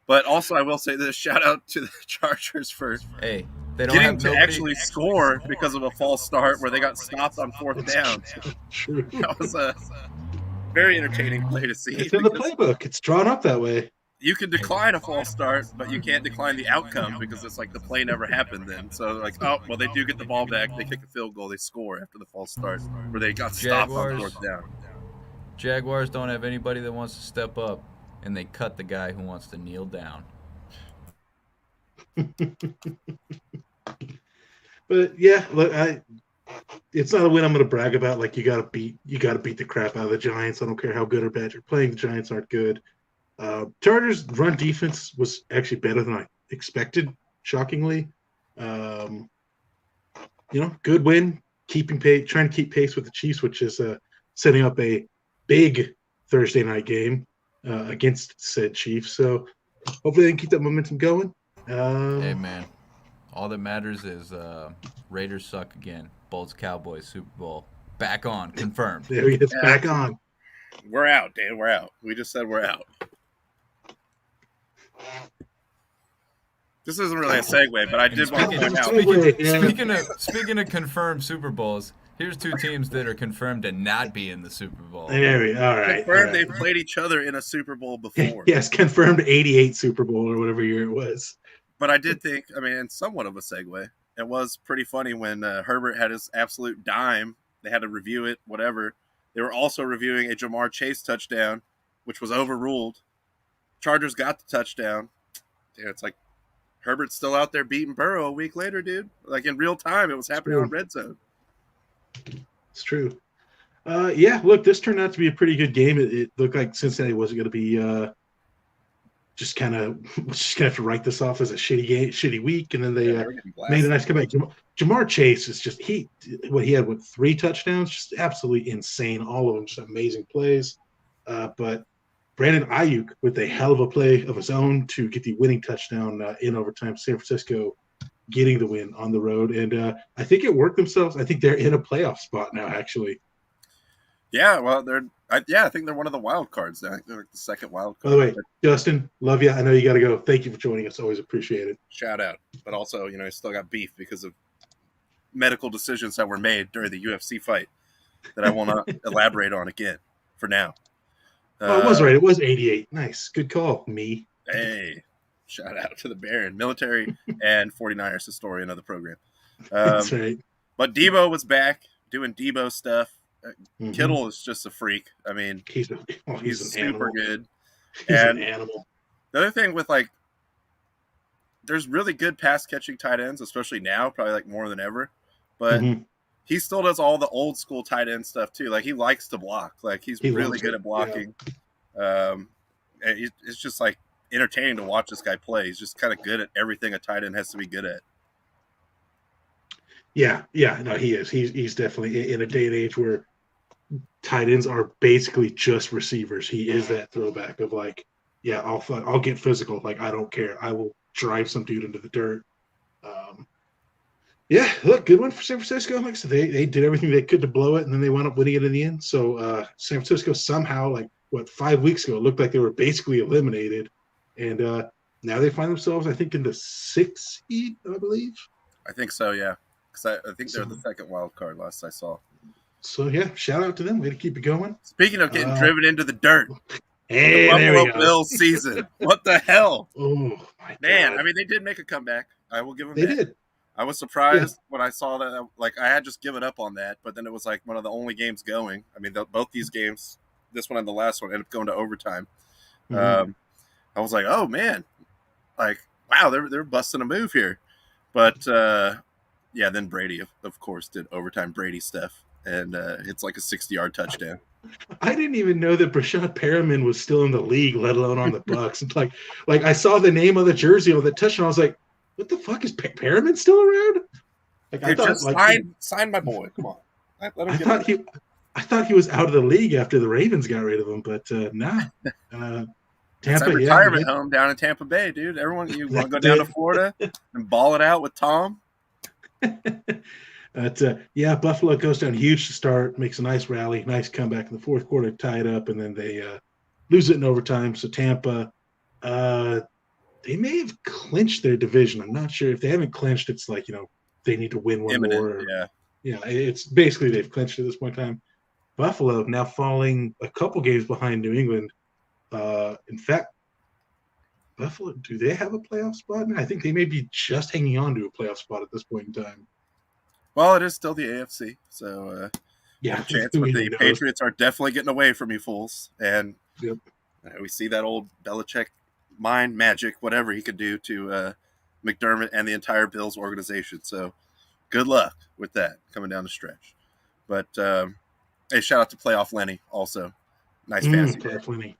But also, I will say this: shout out to the Chargers for they don't getting have to actually score because of a false start where they got stopped on fourth down. True. That was a very entertaining play to see. It's in the playbook. It's drawn up that way. You can decline a false start, but you can't decline the outcome because it's like the play never happened then. So they do get the ball back. They kick a field goal. They score after the false start where they got stopped on fourth down. Jaguars don't have anybody that wants to step up, and they cut the guy who wants to kneel down. But yeah, look, it's not a win I'm going to brag about. Like you got to beat the crap out of the Giants. I don't care how good or bad you're playing. The Giants aren't good. Chargers run defense was actually better than I expected, shockingly. Good win, trying to keep pace with the Chiefs, which is setting up a big Thursday night game against said Chiefs. So hopefully they can keep that momentum going. Hey man, all that matters is Raiders suck again. Bolts Cowboys Super Bowl back on, confirmed. There he is, back on. We're out, Dan. We're out. We just said we're out. This isn't really a segue, but I did want to point out. Speaking of confirmed Super Bowls, here's two teams that are confirmed to not be in the Super Bowl. There we all right. Confirmed they've played each other in a Super Bowl before. Yes, confirmed 88 Super Bowl or whatever year it was. But I did think, somewhat of a segue. It was pretty funny when Herbert had his absolute dime. They had to review it, whatever. They were also reviewing a Jamar Chase touchdown, which was overruled. Chargers got the touchdown. Dude, it's like Herbert's still out there beating Burrow a week later, dude. Like in real time, it was happening on Red Zone. It's true. Look, this turned out to be a pretty good game. It looked like Cincinnati wasn't going to be just kind of have to write this off as a shitty week, and then they made a nice comeback. Jamar Chase is just he had 3 touchdowns, just absolutely insane. All of them just amazing plays. But Brandon Ayuk with a hell of a play of his own to get the winning touchdown in overtime. San Francisco getting the win on the road, and I think it worked themselves. I think they're in a playoff spot now, actually. Yeah, well, I think they're one of the wild cards now. They're the second wild card. By the way, Justin, love you. I know you got to go. Thank you for joining us. Always appreciate it. Shout out. But also, I still got beef because of medical decisions that were made during the UFC fight that I will not elaborate on again for now. It was right. It was 88. Nice. Good call, me. Hey, shout out to the Baron, military and 49ers historian of the program. That's right. But Debo was back doing Debo stuff. Mhm. Kittle is just a freak. I mean, He's he's an super animal. good. He's And an animal. the other thing with like, there's really good pass catching tight ends, especially now, probably like more than ever. But Mhm. he still does all the old school tight end stuff too. Like he likes to block. Like he's He really loves good it, at blocking. And it's just like entertaining to watch this guy play. He's just kind of good at everything a tight end has to be good at. Yeah, no, he is. He's definitely in a day and age where tight ends are basically just receivers. He is that throwback of like, yeah, I'll get physical. Like I don't care. I will drive some dude into the dirt. Yeah, look, good one for San Francisco. Like I said, they did everything they could to blow it, and then they wound up winning it in the end. So San Francisco somehow, like 5 weeks ago, it looked like they were basically eliminated, and now they find themselves, I think, in the 6th seed, I believe. I think so, yeah. Because I think they're the second wild card last I saw. So yeah, shout out to them. Way to keep it going. Speaking of getting driven into the dirt, hey, the there we Buffalo go. Bills season. What the hell? Oh my Man, God. I mean, they did make a comeback. I will give them They that. did. I was surprised when I saw that. Like, I had just given up on that, but then it was like one of the only games going. I mean, both these games, this one and the last one, ended up going to overtime. Mhm. I was like, oh man, like wow, they're busting a move here. But yeah, then Brady, of course, did overtime Brady stuff, and it's like a 60-yard touchdown. I didn't even know that Brashad Perriman was still in the league, let alone on the Bucks. It's like I saw the name on the jersey on the touchdown. I was like, what the fuck, is Perriman still around? Like Dude, just sign my boy. Come on, let him I thought he was out of the league after the Ravens got rid of him, but nah. It's Tampa, a retirement home down in Tampa Bay, dude. Everyone, you want to go down to Florida and ball it out with Tom? But yeah, Buffalo goes down huge to start, makes a nice rally, nice comeback in the fourth quarter, tie it up, and then they lose it in overtime. So Tampa, they may have clinched their division. I'm not sure. If they haven't clinched, it's like, they need to win one more. Yeah, it's basically they've clinched at this point in time. Buffalo now falling a couple games behind New England. In fact, Buffalo, do they have a playoff spot? I think they may be just hanging on to a playoff spot at this point in time. Well, it is still the AFC, so yeah, a chance. But the Patriots are definitely getting away from you fools, and we see that old Belichick mind magic, whatever he could do to McDermott and the entire Bills organization. So, good luck with that coming down the stretch. But hey, shout out to Playoff Lenny also. Nice fantasy day. Lenny.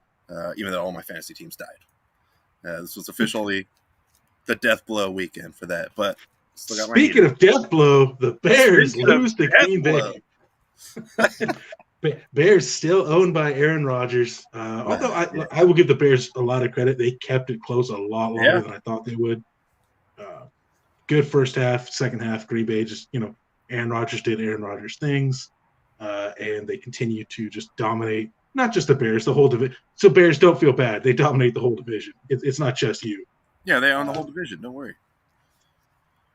Even though all my fantasy teams died. This was officially the death blow weekend for that. But still got Speaking of death blow, the Bears lose to Green Bay. Bears still owned by Aaron Rodgers. Although I will give the Bears a lot of credit. They kept it close a lot longer than I thought they would. Good first half, second half, Green Bay just, Aaron Rodgers did Aaron Rodgers things. And they continue to just dominate, not just the Bears, the whole division. So Bears, don't feel bad. They dominate the whole division. It's not just you. Yeah, they own the whole division. Don't worry.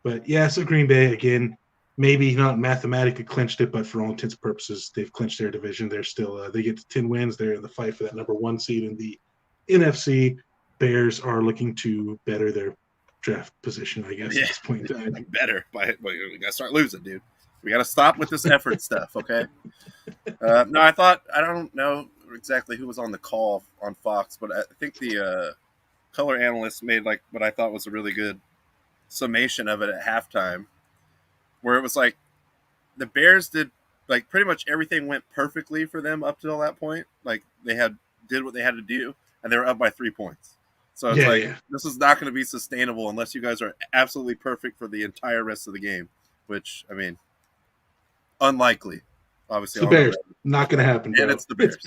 But yeah, so Green Bay, again, maybe not mathematically clinched it, but for all intents and purposes, they've clinched their division. They're still, they get to 10 wins. They're in the fight for that number 1 seed in the NFC. Bears are looking to better their draft position, I guess, at this point in time. Better. We got to start losing, dude. We got to stop with this effort stuff, okay? No, I don't know exactly who was on the call on Fox, but I think the color analyst made like what I thought was a really good summation of it at halftime, where it was like the Bears did like pretty much everything went perfectly for them up till that point. Like they did what they had to do, and they were up by 3 points. So it's this is not going to be sustainable unless you guys are absolutely perfect for the entire rest of the game, which, I mean, unlikely. Obviously, it's the Bears. Not going to happen. And it's the Bears.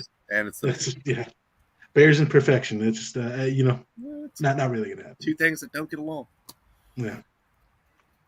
Bears and perfection. It's just not really going to happen. Two things that don't get along. Yeah.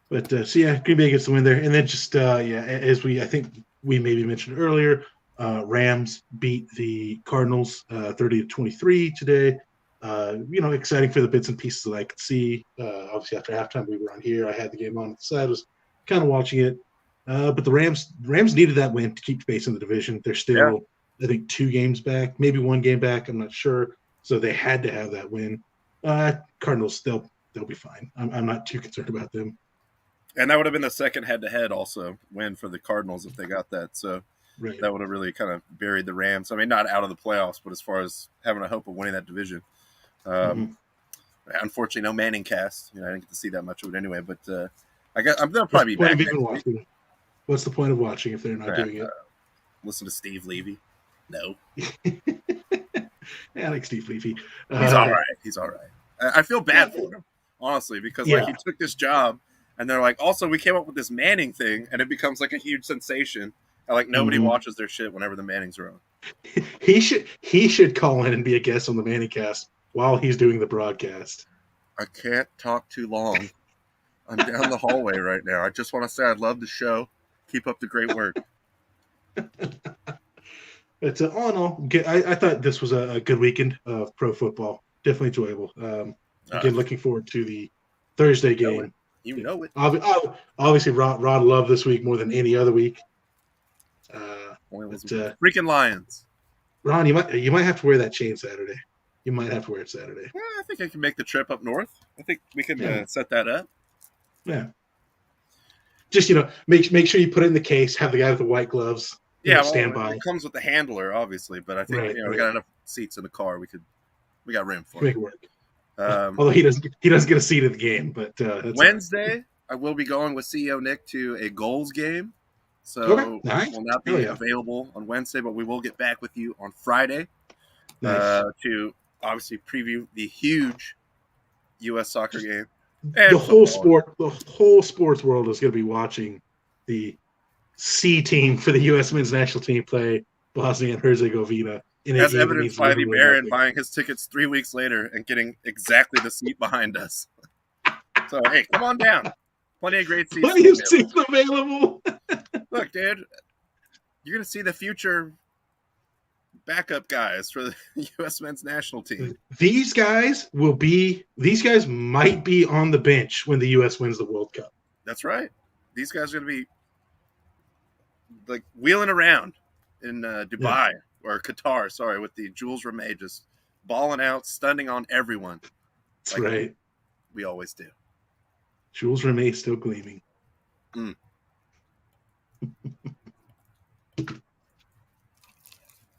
But Green Bay gets the win there, and then just as I think we maybe mentioned earlier, Rams beat the Cardinals 30-23 today. Exciting for the bits and pieces that I could see. Obviously, after halftime, we were on here. I had the game on the side. I was kind of watching it. But the Rams needed that win to keep pace in the division. They're still, I think, 2 games back, maybe 1 game back. I'm not sure. So they had to have that win. Cardinals, they'll be fine. I'm not too concerned about them. And that would have been the second head-to-head also win for the Cardinals if they got that. So Right. That would have really kind of buried the Rams. I mean, not out of the playoffs, but as far as having a hope of winning that division. Unfortunately, no Manning cast. I didn't get to see that much of it anyway. But they'll probably be back next week. What's the point of watching if they're not doing it? Listen to Steve Levy. No. I like Steve Levy. He's all right. He's all right. I feel bad for him, honestly, because he took this job, and they're like, also, we came up with this Manning thing, and it becomes like a huge sensation. And like nobody watches their shit whenever the Mannings are on. He should call in and be a guest on the Manning cast while he's doing the broadcast. I can't talk too long. I'm down the hallway right now. I just want to say I love the show. Keep up the great work. It's all in all, I thought this was a good weekend of pro football. Definitely enjoyable. Again, looking forward to the Thursday game. You know it. Obviously, Rod loved this week more than any other week. Freaking Lions. Ron, you might have to wear that chain Saturday. You might have to wear it Saturday. Yeah, I think I can make the trip up north. I think we can set that up. Yeah. Just make sure you put it in the case. Have the guy with the white gloves. Stand by. It comes with the handler, obviously, but I think we got enough seats in the car. We got room for make it work. Although he doesn't get a seat at the game, but Wednesday I will be going with CEO Nick to a Goals game. So will not be available on Wednesday, but we will get back with you on Friday to obviously preview the huge U.S. soccer game. The whole sports world is going to be watching the C team for the U.S. men's national team play Bosnia and Herzegovina. As evidenced by the Baron buying his tickets 3 weeks later and getting exactly the seat behind us. So, hey, come on down. Plenty of great seats. Plenty of seats available. Look, dude, you're going to see the future backup guys for the U.S. men's national team. These guys might be on the bench when the U.S. wins the World Cup. That's right. These guys are going to be like wheeling around in Dubai or Qatar, with the Jules Rimet just balling out, stunning on everyone. That's right. We always do. Jules Rimet still gleaming.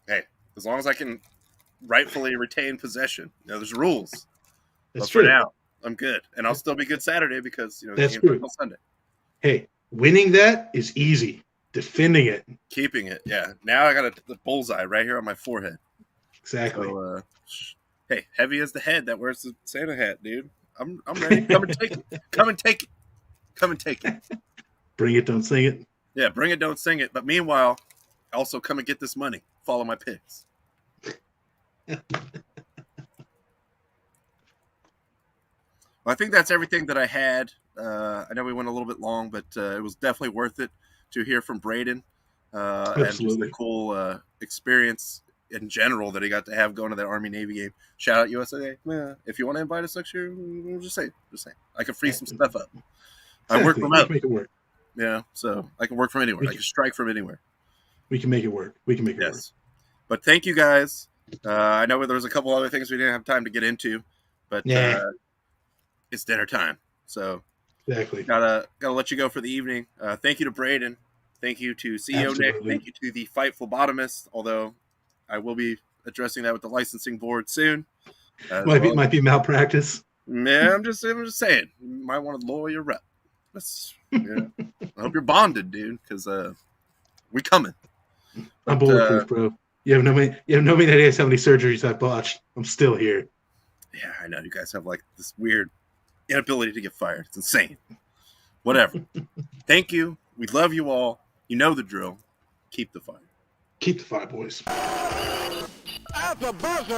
Hey, as long as I can rightfully retain possession, there's rules. That's true. For now, I'm good, and I'll still be good Saturday because that's the true. Until Sunday. Hey, winning that is easy. Defending it, keeping it, Now I got the bullseye right here on my forehead. Exactly. So, hey, heavy as the head that wears the Santa hat, dude. I'm ready. Come and take it. Come and take it. Come and take it. Bring it, don't sing it. Yeah, bring it, don't sing it. But meanwhile, also come and get this money. Follow my picks. I think that's everything that I had. I know we went a little bit long, but it was definitely worth it to hear from Braden. And just a cool experience in general that he got to have going to that Army-Navy game. Shout out USA. Yeah, if you want to invite us next year, just say. I can free some stuff up. I work remote. Make it work. Yeah, so I can work from anywhere. I can strike from anywhere. We can make it work. We can make it work. But thank you guys. I know there was a couple other things we didn't have time to get into, but it's dinner time. So exactly. Gotta let you go for the evening. Thank you to Braden. Thank you to CEO Nick. Thank you to the Fight Phlebotomist, although I will be addressing that with the licensing board soon. Might be malpractice. Yeah, I'm just saying. You might want to lower your rep. I hope you're bonded, dude, because we coming. I'm bulletproof, bro. You have no idea how many surgeries I've botched. I'm still here. Yeah, I know. You guys have like this weird inability to get fired. It's insane. Whatever. Thank you. We love you all. You know the drill. Keep the fight. Keep the fight, boys. At the buzzer.